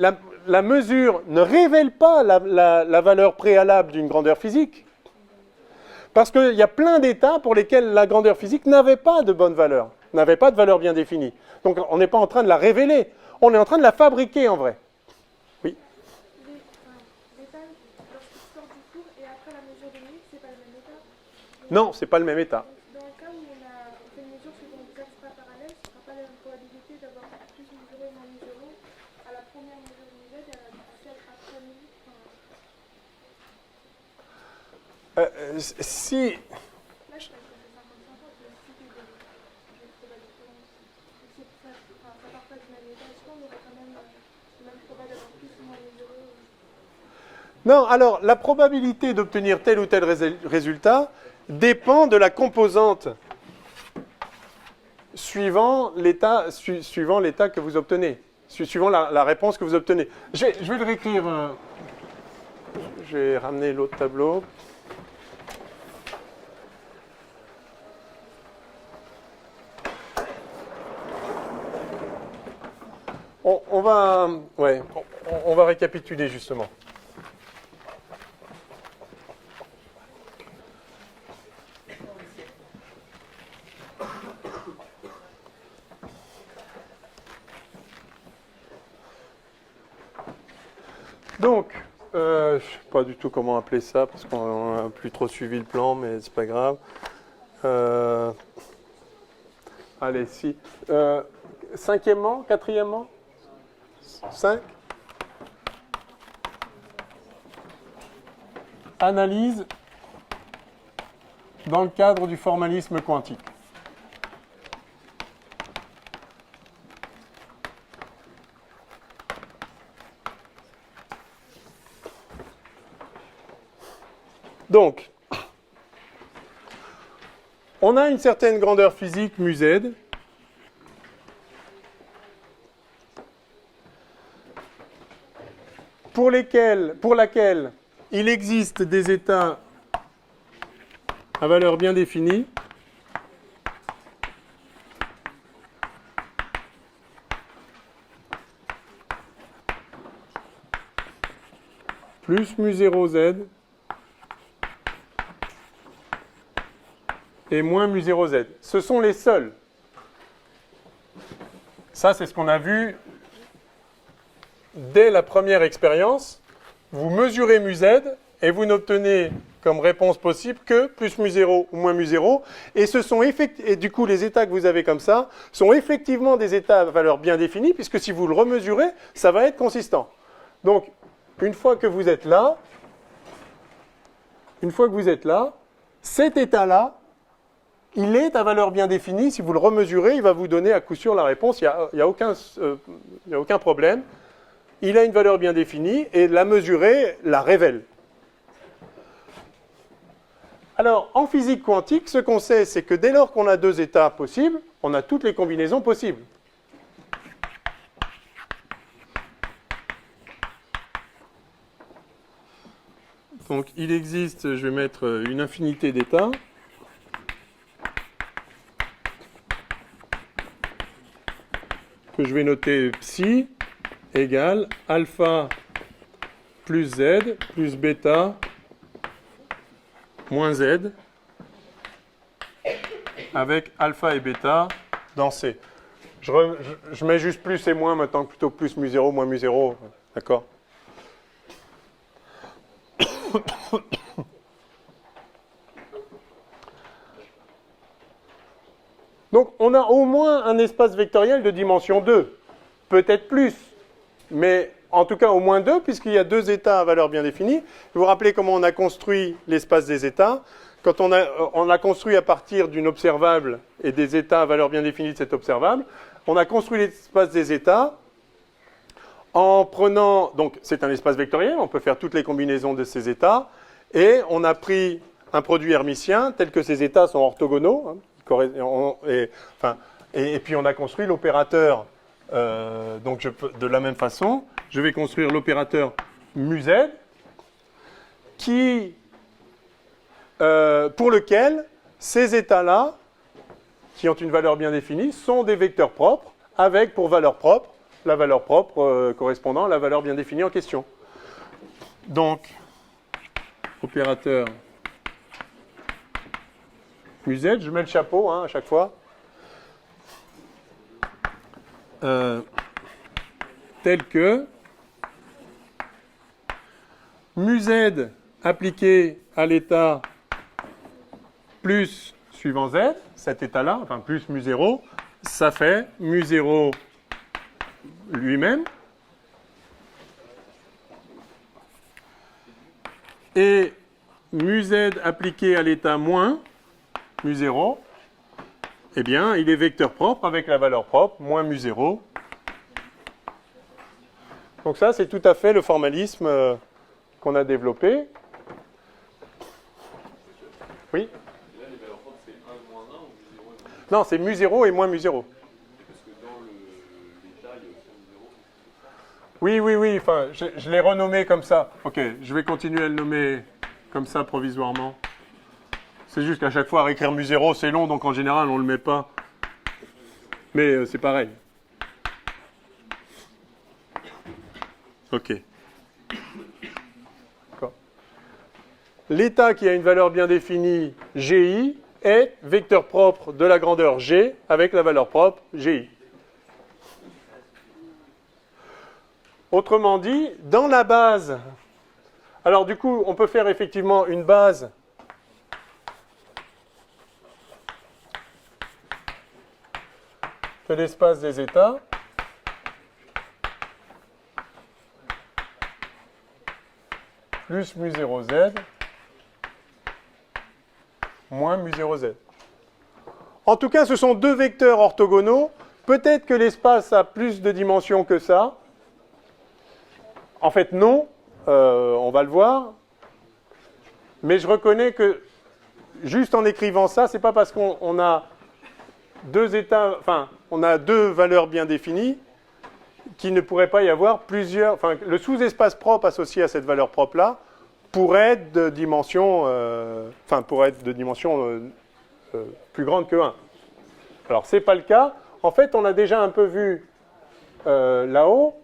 la mesure ne révèle pas la valeur préalable d'une grandeur physique. Parce qu'il y a plein d'états pour lesquels la grandeur physique n'avait pas de bonne valeur, n'avait pas de valeur bien définie. Donc on n'est pas en train de la révéler, on est en train de la fabriquer en vrai. Oui. L'état, lorsqu'il sort du cours et après la mesure de mu, c'est pas le même état? Non, c'est pas le même état. Dans le cas où on fait une mesure suivant des axes pas parallèles, ce ne sera pas la même probabilité d'avoir plus mu0 et moins mu0 à la première mesure de mu-z et à celle après mu. Si... Là, je pense que c'est 50-50, mais si tu des probabilités, ça part pas du même état, est-ce qu'on aurait quand même le même probabilité d'avoir plus ou moins mu0? Non, alors la probabilité d'obtenir tel ou tel résultat dépend de la composante suivant l'état que vous obtenez, suivant la réponse que vous obtenez. Je vais le réécrire. Je vais ramener l'autre tableau. on va récapituler justement. Donc, je ne sais pas du tout comment appeler ça, parce qu'on n'a plus trop suivi le plan, mais c'est pas grave. Allez, si. Cinquièmement, quatrièmement 5. Analyse dans le cadre du formalisme quantique. Donc, on a une certaine grandeur physique, μz, pour laquelle il existe des états à valeur bien définie, plus μ0z et moins μ0z. Ce sont les seuls. Ça, c'est ce qu'on a vu dès la première expérience. Vous mesurez μz et vous n'obtenez comme réponse possible que plus μ0 ou moins μ0. Et, et du coup, les états que vous avez comme ça sont effectivement des états à valeur bien définie, puisque si vous le remesurez, ça va être consistant. Donc, une fois que vous êtes là, cet état-là, il est à valeur bien définie. Si vous le remesurez, il va vous donner à coup sûr la réponse. Il n'y a aucun problème. Il a une valeur bien définie et la mesurer la révèle. Alors, en physique quantique, ce qu'on sait, c'est que dès lors qu'on a deux états possibles, on a toutes les combinaisons possibles. Donc, il existe, je vais mettre une infinité d'états. Que je vais noter psi égale alpha plus z plus bêta moins z avec alpha et bêta dans C. Je mets juste plus et moins maintenant que plutôt plus μ0, moins μ0. D'accord ? Donc, on a au moins un espace vectoriel de dimension 2. Peut-être plus, mais en tout cas au moins 2, puisqu'il y a deux états à valeur bien définie. Vous vous rappelez comment on a construit l'espace des états. Quand on a construit à partir d'une observable et des états à valeur bien définie de cette observable, on a construit l'espace des états en prenant... Donc, c'est un espace vectoriel, on peut faire toutes les combinaisons de ces états, et on a pris un produit hermitien tel que ces états sont orthogonaux, hein, et puis on a construit l'opérateur, donc de la même façon, je vais construire l'opérateur μz pour lequel ces états-là, qui ont une valeur bien définie, sont des vecteurs propres, avec pour valeur propre, la valeur propre correspondant à la valeur bien définie en question. Donc, opérateur μz, je mets le chapeau hein, à chaque fois, tel que μz appliqué à l'état plus suivant z, cet état-là, enfin plus μ0, ça fait μ0 lui-même, et μz appliqué à l'état moins μ0, eh bien, il est vecteur propre avec la valeur propre, moins μ0. Donc ça, c'est tout à fait le formalisme qu'on a développé. Oui ? Là, les valeurs propres, c'est 1 moins 1 ou 0 et moins 1 ? Non, c'est μ0 et moins μ0. Parce que dans l'état, il y a aussi 0. Oui, enfin, je l'ai renommé comme ça. Ok, je vais continuer à le nommer comme ça provisoirement. C'est juste qu'à chaque fois, à réécrire μ0, c'est long, donc en général, on ne le met pas. Mais c'est pareil. Ok. D'accord. L'état qui a une valeur bien définie, GI, est vecteur propre de la grandeur G avec la valeur propre GI. Autrement dit, dans la base, alors du coup, on peut faire effectivement une base de l'espace des états plus mu0z moins mu0z. En tout cas, ce sont deux vecteurs orthogonaux. Peut-être que l'espace a plus de dimensions que ça. En fait, non. On va le voir. Mais je reconnais que, juste en écrivant ça, c'est pas parce qu'on a deux états, enfin, on a deux valeurs bien définies, qu'il ne pourrait pas y avoir plusieurs. Enfin, le sous-espace propre associé à cette valeur propre-là pourrait être de dimension, plus grande que 1. Alors, ce n'est pas le cas. En fait, on a déjà un peu vu là-haut,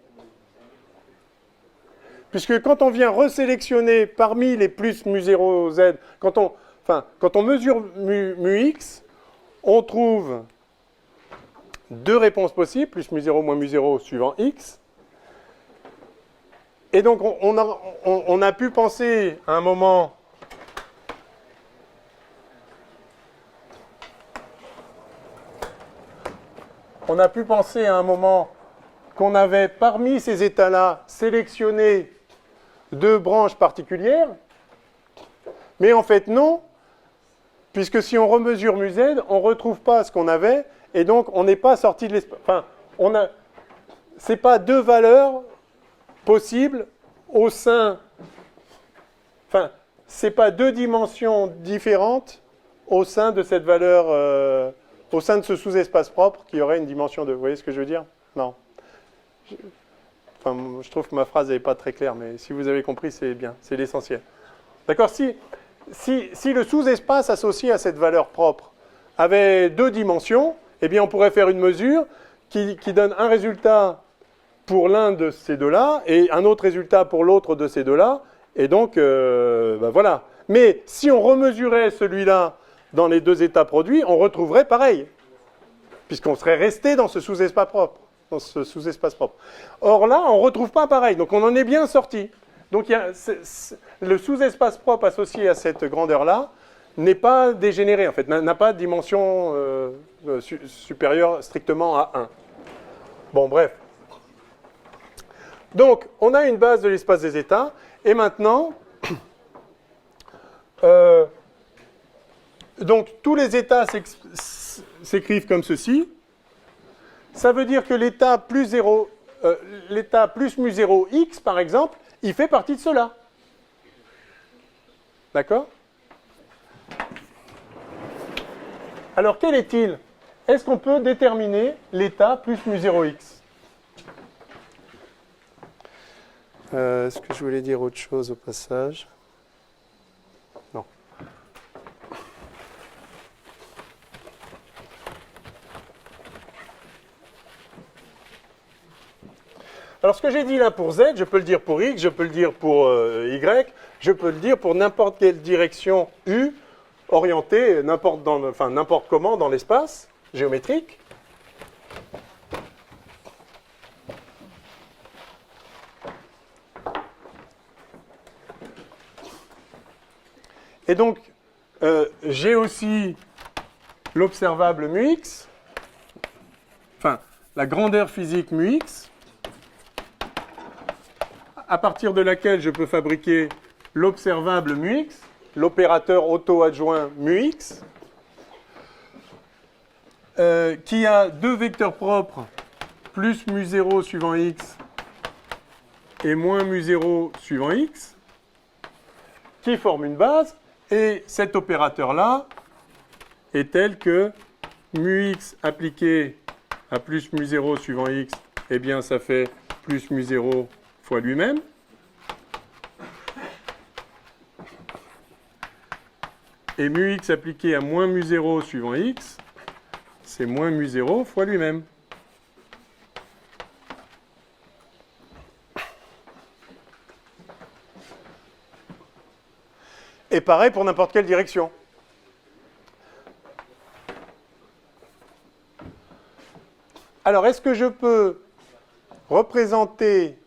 puisque quand on vient resélectionner parmi les plus mu0z, quand on mesure mu x, on trouve deux réponses possibles, plus mu0 moins mu0 suivant x. Et donc, on a pu penser à un moment qu'on avait parmi ces états-là sélectionné deux branches particulières, mais en fait non, puisque si on remesure mu-z, on ne retrouve pas ce qu'on avait, et donc on n'est pas sorti de l'espace. Enfin, ce n'est pas deux valeurs possibles au sein. Enfin, ce n'est pas deux dimensions différentes au sein de cette valeur, au sein de ce sous-espace propre qui aurait une dimension 2. Vous voyez ce que je veux dire? Non. Je trouve que ma phrase n'est pas très claire, mais si vous avez compris, c'est bien, c'est l'essentiel. D'accord? Si le sous-espace associé à cette valeur propre avait deux dimensions, eh bien on pourrait faire une mesure qui donne un résultat pour l'un de ces deux-là et un autre résultat pour l'autre de ces deux-là. Et donc, voilà. Mais si on remesurait celui-là dans les deux états produits, on retrouverait pareil, puisqu'on serait resté dans ce sous-espace propre. Or là, on ne retrouve pas pareil, donc on en est bien sorti. Donc le sous-espace propre associé à cette grandeur-là n'est pas dégénéré, en fait, n'a pas de dimension supérieure strictement à 1. Bon, bref. Donc, on a une base de l'espace des états, et maintenant, donc tous les états s'écrivent comme ceci. Ça veut dire que l'état plus mu0x, par exemple, il fait partie de cela. D'accord? Alors, quel est-il? Est-ce qu'on peut déterminer l'état plus mu0x? Est-ce que je voulais dire autre chose au passage? Non. Alors, ce que j'ai dit là pour z, je peux le dire pour x, je peux le dire pour y, je peux le dire pour n'importe quelle direction u orientée n'importe comment dans l'espace géométrique. Et donc, j'ai aussi l'observable mu x, enfin, la grandeur physique mu x, à partir de laquelle je peux fabriquer l'observable mu x, l'opérateur auto-adjoint mu x, qui a deux vecteurs propres, plus mu0 suivant x et moins mu0 suivant x, qui forment une base, et cet opérateur-là est tel que mu x appliqué à plus mu0 suivant x, eh bien ça fait plus mu0 fois lui-même. Et mu x appliqué à moins mu0 suivant x, c'est moins mu0 fois lui-même. Et pareil pour n'importe quelle direction. Alors, est-ce que je peux représenter,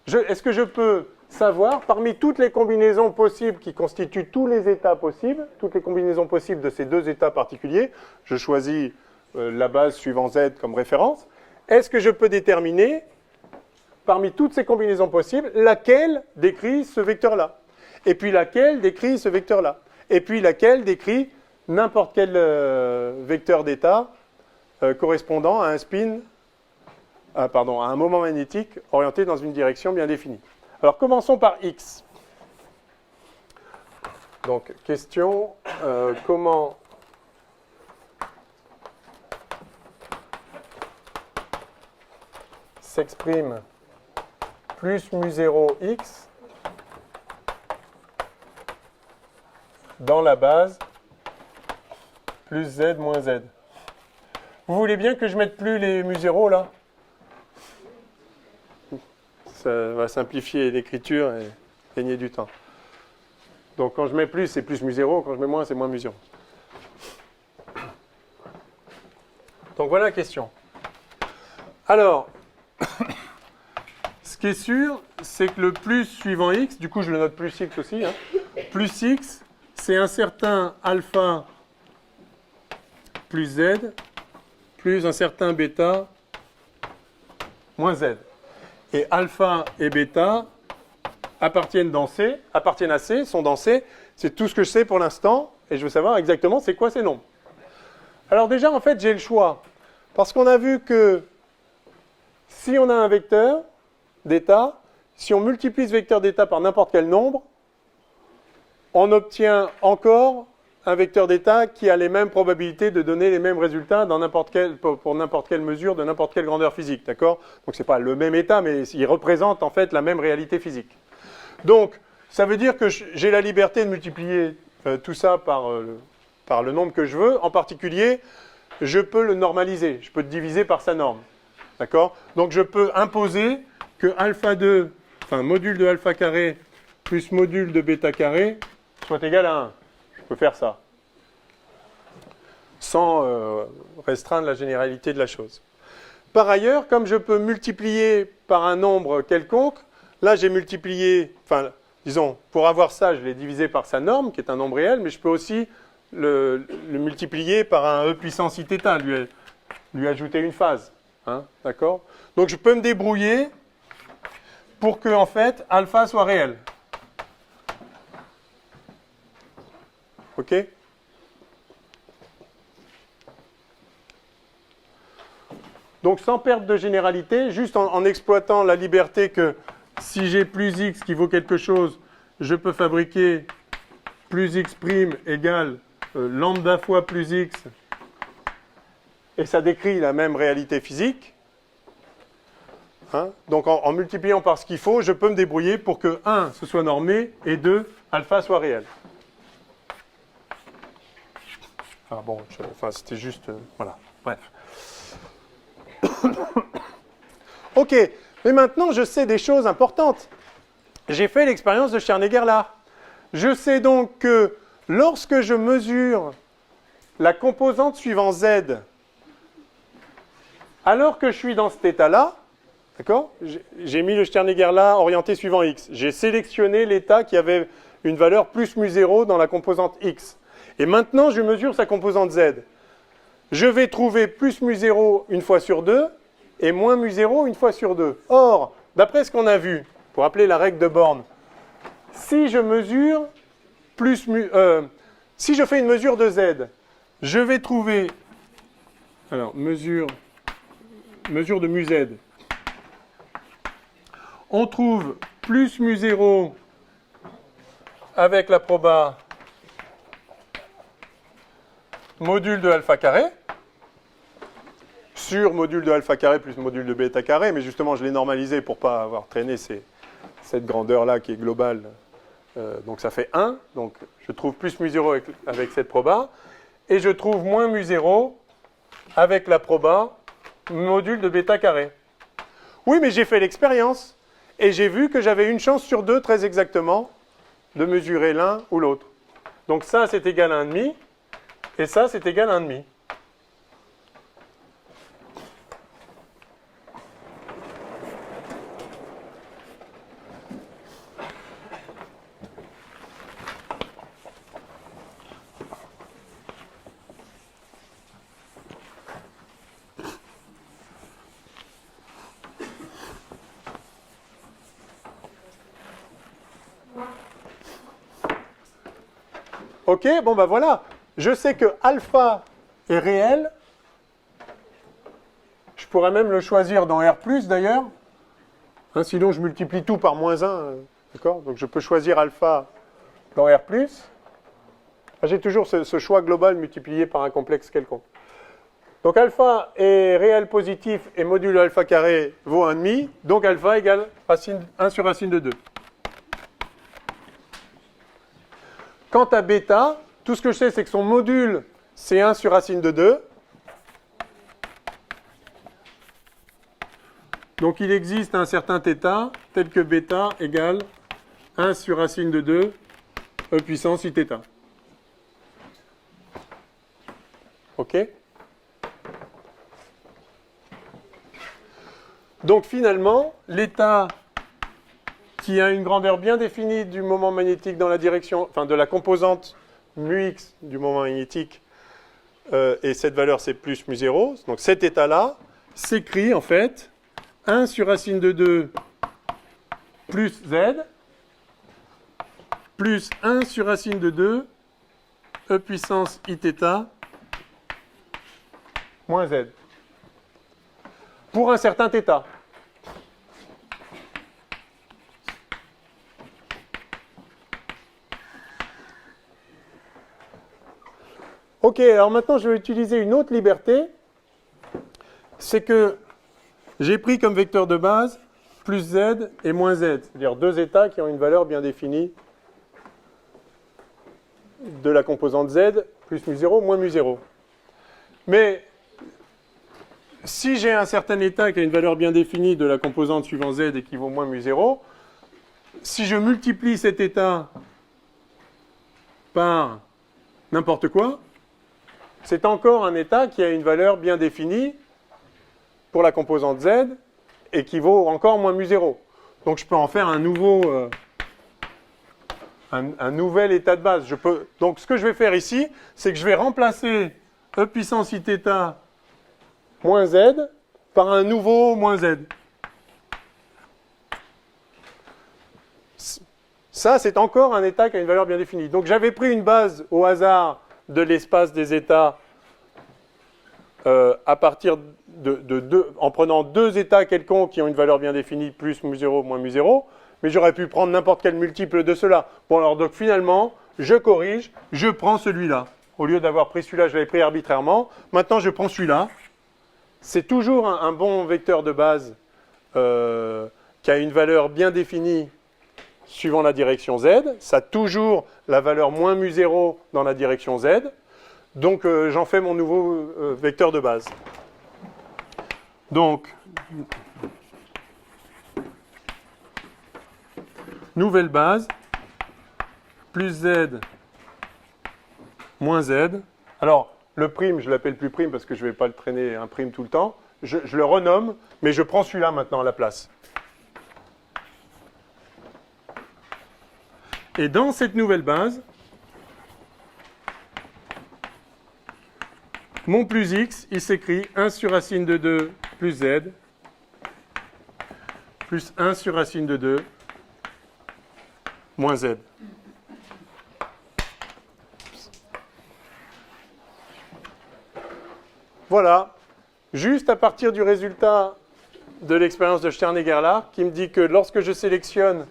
est-ce que je peux savoir, parmi toutes les combinaisons possibles qui constituent tous les états possibles, toutes les combinaisons possibles de ces deux états particuliers, je choisis la base suivant Z comme référence, est-ce que je peux déterminer, parmi toutes ces combinaisons possibles, laquelle décrit ce vecteur-là, et puis laquelle décrit ce vecteur-là, et puis laquelle décrit n'importe quel vecteur d'état correspondant à un spin, à un moment magnétique orienté dans une direction bien définie. Alors, commençons par X. Donc, question, comment s'exprime plus mu0 X dans la base plus Z moins Z. Vous voulez bien que je mette plus les mu0 là? Ça va simplifier l'écriture et gagner du temps. Donc quand je mets plus, c'est plus mu0, quand je mets moins, c'est moins mu0. Donc voilà la question. Alors, ce qui est sûr, c'est que le plus suivant x, du coup je le note plus x aussi, hein, plus x, c'est un certain alpha plus z, plus un certain bêta moins z. Et alpha et bêta appartiennent à C, sont dans C. C'est tout ce que je sais pour l'instant, et je veux savoir exactement c'est quoi ces nombres. Alors déjà, en fait, j'ai le choix. Parce qu'on a vu que si on a un vecteur d'état, si on multiplie ce vecteur d'état par n'importe quel nombre, on obtient encore un vecteur d'état qui a les mêmes probabilités de donner les mêmes résultats dans pour n'importe quelle mesure de n'importe quelle grandeur physique, d'accord? Donc ce n'est pas le même état, mais il représente en fait la même réalité physique. Donc, ça veut dire que j'ai la liberté de multiplier tout ça par le nombre que je veux. En particulier, je peux le normaliser, je peux le diviser par sa norme, d'accord? Donc je peux imposer que alpha 2, enfin module de alpha carré plus module de bêta carré soit égal à 1. Je peux faire ça, sans restreindre la généralité de la chose. Par ailleurs, comme je peux multiplier par un nombre quelconque, là j'ai multiplié, enfin disons, pour avoir ça, je l'ai divisé par sa norme, qui est un nombre réel, mais je peux aussi le multiplier par un e puissance iθ, lui ajouter une phase. Hein, d'accord? Donc je peux me débrouiller pour que, en fait, alpha soit réel. OK? Donc sans perte de généralité, juste en exploitant la liberté que si j'ai plus x qui vaut quelque chose, je peux fabriquer plus x' égale lambda fois plus x, et ça décrit la même réalité physique. Hein? Donc en multipliant par ce qu'il faut, je peux me débrouiller pour que 1, ce soit normé, et 2, alpha soit réel. Enfin bon, c'était juste... voilà, bref. Ok, mais maintenant je sais des choses importantes. J'ai fait l'expérience de Sternegger-Lah. Je sais donc que lorsque je mesure la composante suivant Z, alors que je suis dans cet état-là, d'accord, j'ai mis le Sternegger-Lah orienté suivant X. J'ai sélectionné l'état qui avait une valeur plus mu0 dans la composante X. Et maintenant, je mesure sa composante Z. Je vais trouver plus mu0 une fois sur 2 et moins mu0 une fois sur 2. Or, d'après ce qu'on a vu, pour appeler la règle de Born, si je mesure si je fais une mesure de Z, je vais trouver, alors, mesure de mu Z. On trouve plus mu0 avec la proba module de alpha carré, sur module de alpha carré plus module de bêta carré, mais justement je l'ai normalisé pour ne pas avoir traîné cette grandeur-là qui est globale. Donc ça fait 1, donc je trouve plus mu0 avec cette proba, et je trouve moins mu0 avec la proba module de bêta carré. Oui, mais j'ai fait l'expérience, et j'ai vu que j'avais une chance sur 2 très exactement de mesurer l'un ou l'autre. Donc ça, c'est égal à 1,5. Et ça, c'est égal à 1,5. Ok, bon ben voilà. Je sais que alpha est réel. Je pourrais même le choisir dans R+, d'ailleurs. Hein, sinon, je multiplie tout par moins 1. D'accord? Donc, je peux choisir alpha dans R+. Ah, j'ai toujours ce choix global multiplié par un complexe quelconque. Donc, alpha est réel positif et modulo alpha carré vaut 1,5. Donc, alpha égale 1 sur racine de 2. Quant à bêta, tout ce que je sais, c'est que son module, c'est 1 sur racine de 2. Donc, il existe un certain θ, tel que bêta égale 1 sur racine de 2, e puissance iθ. OK? Donc, finalement, l'état qui a une grandeur bien définie du moment magnétique dans la direction, enfin de la composante μx du moment magnétique, et cette valeur c'est plus μ0, donc cet état-là s'écrit en fait 1 sur racine de 2 plus z, plus 1 sur racine de 2, e puissance iθ, moins z. Pour un certain θ. Ok, alors maintenant je vais utiliser une autre liberté. C'est que j'ai pris comme vecteur de base plus z et moins z. C'est-à-dire deux états qui ont une valeur bien définie de la composante z, plus μ0, moins μ0. Mais si j'ai un certain état qui a une valeur bien définie de la composante suivant z et qui vaut moins μ0, si je multiplie cet état par n'importe quoi, c'est encore un état qui a une valeur bien définie pour la composante z et qui vaut encore moins μ0. Donc je peux en faire un nouveau, un nouvel état de base. Donc ce que je vais faire ici, c'est que je vais remplacer e puissance iθ moins z par un nouveau moins z. Ça, c'est encore un état qui a une valeur bien définie. Donc j'avais pris une base au hasard de l'espace des états à partir en prenant deux états quelconques qui ont une valeur bien définie, plus μ0, moins μ0, mais j'aurais pu prendre n'importe quel multiple de cela. Bon alors donc finalement, je corrige, je prends celui-là. Au lieu d'avoir pris celui-là, je l'avais pris arbitrairement. Maintenant, je prends celui-là. C'est toujours un bon vecteur de base qui a une valeur bien définie suivant la direction z. Ça a toujours la valeur moins μ0 dans la direction z. Donc, j'en fais mon nouveau vecteur de base. Donc, nouvelle base, plus z, moins z. Alors, le prime, je l'appelle plus prime parce que je ne vais pas le traîner un prime tout le temps. Je le renomme, mais je prends celui-là maintenant à la place. Et dans cette nouvelle base, mon plus x, il s'écrit 1 sur racine de 2 plus z, plus 1 sur racine de 2 moins z. Voilà, juste à partir du résultat de l'expérience de Stern et Gerlach, qui me dit que lorsque je sélectionne,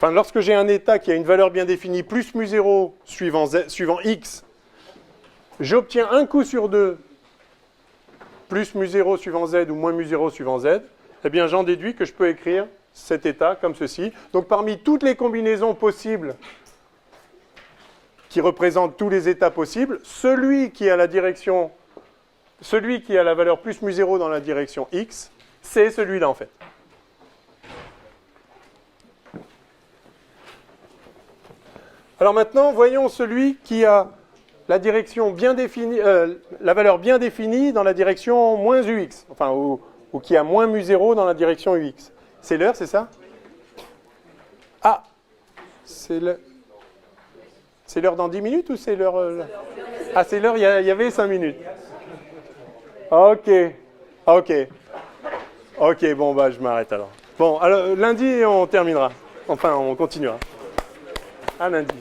lorsque j'ai un état qui a une valeur bien définie, plus μ0 suivant x, j'obtiens un coup sur deux, plus μ0 suivant z ou moins μ0 suivant z, eh bien j'en déduis que je peux écrire cet état comme ceci. Donc parmi toutes les combinaisons possibles qui représentent tous les états possibles, celui qui a la valeur plus μ0 dans la direction x, c'est celui-là en fait. Alors maintenant, voyons celui qui a la direction bien définie, la valeur bien définie dans la direction moins UX, enfin, ou qui a moins mu0 dans la direction UX. C'est l'heure, c'est ça? Ah, c'est l'heure dans 10 minutes ou c'est l'heure... Ah, c'est l'heure, il y avait 5 minutes. Ok, ok. Ok, bon, bah, je m'arrête alors. Bon, alors, lundi, on terminera. Enfin, on continuera. À lundi.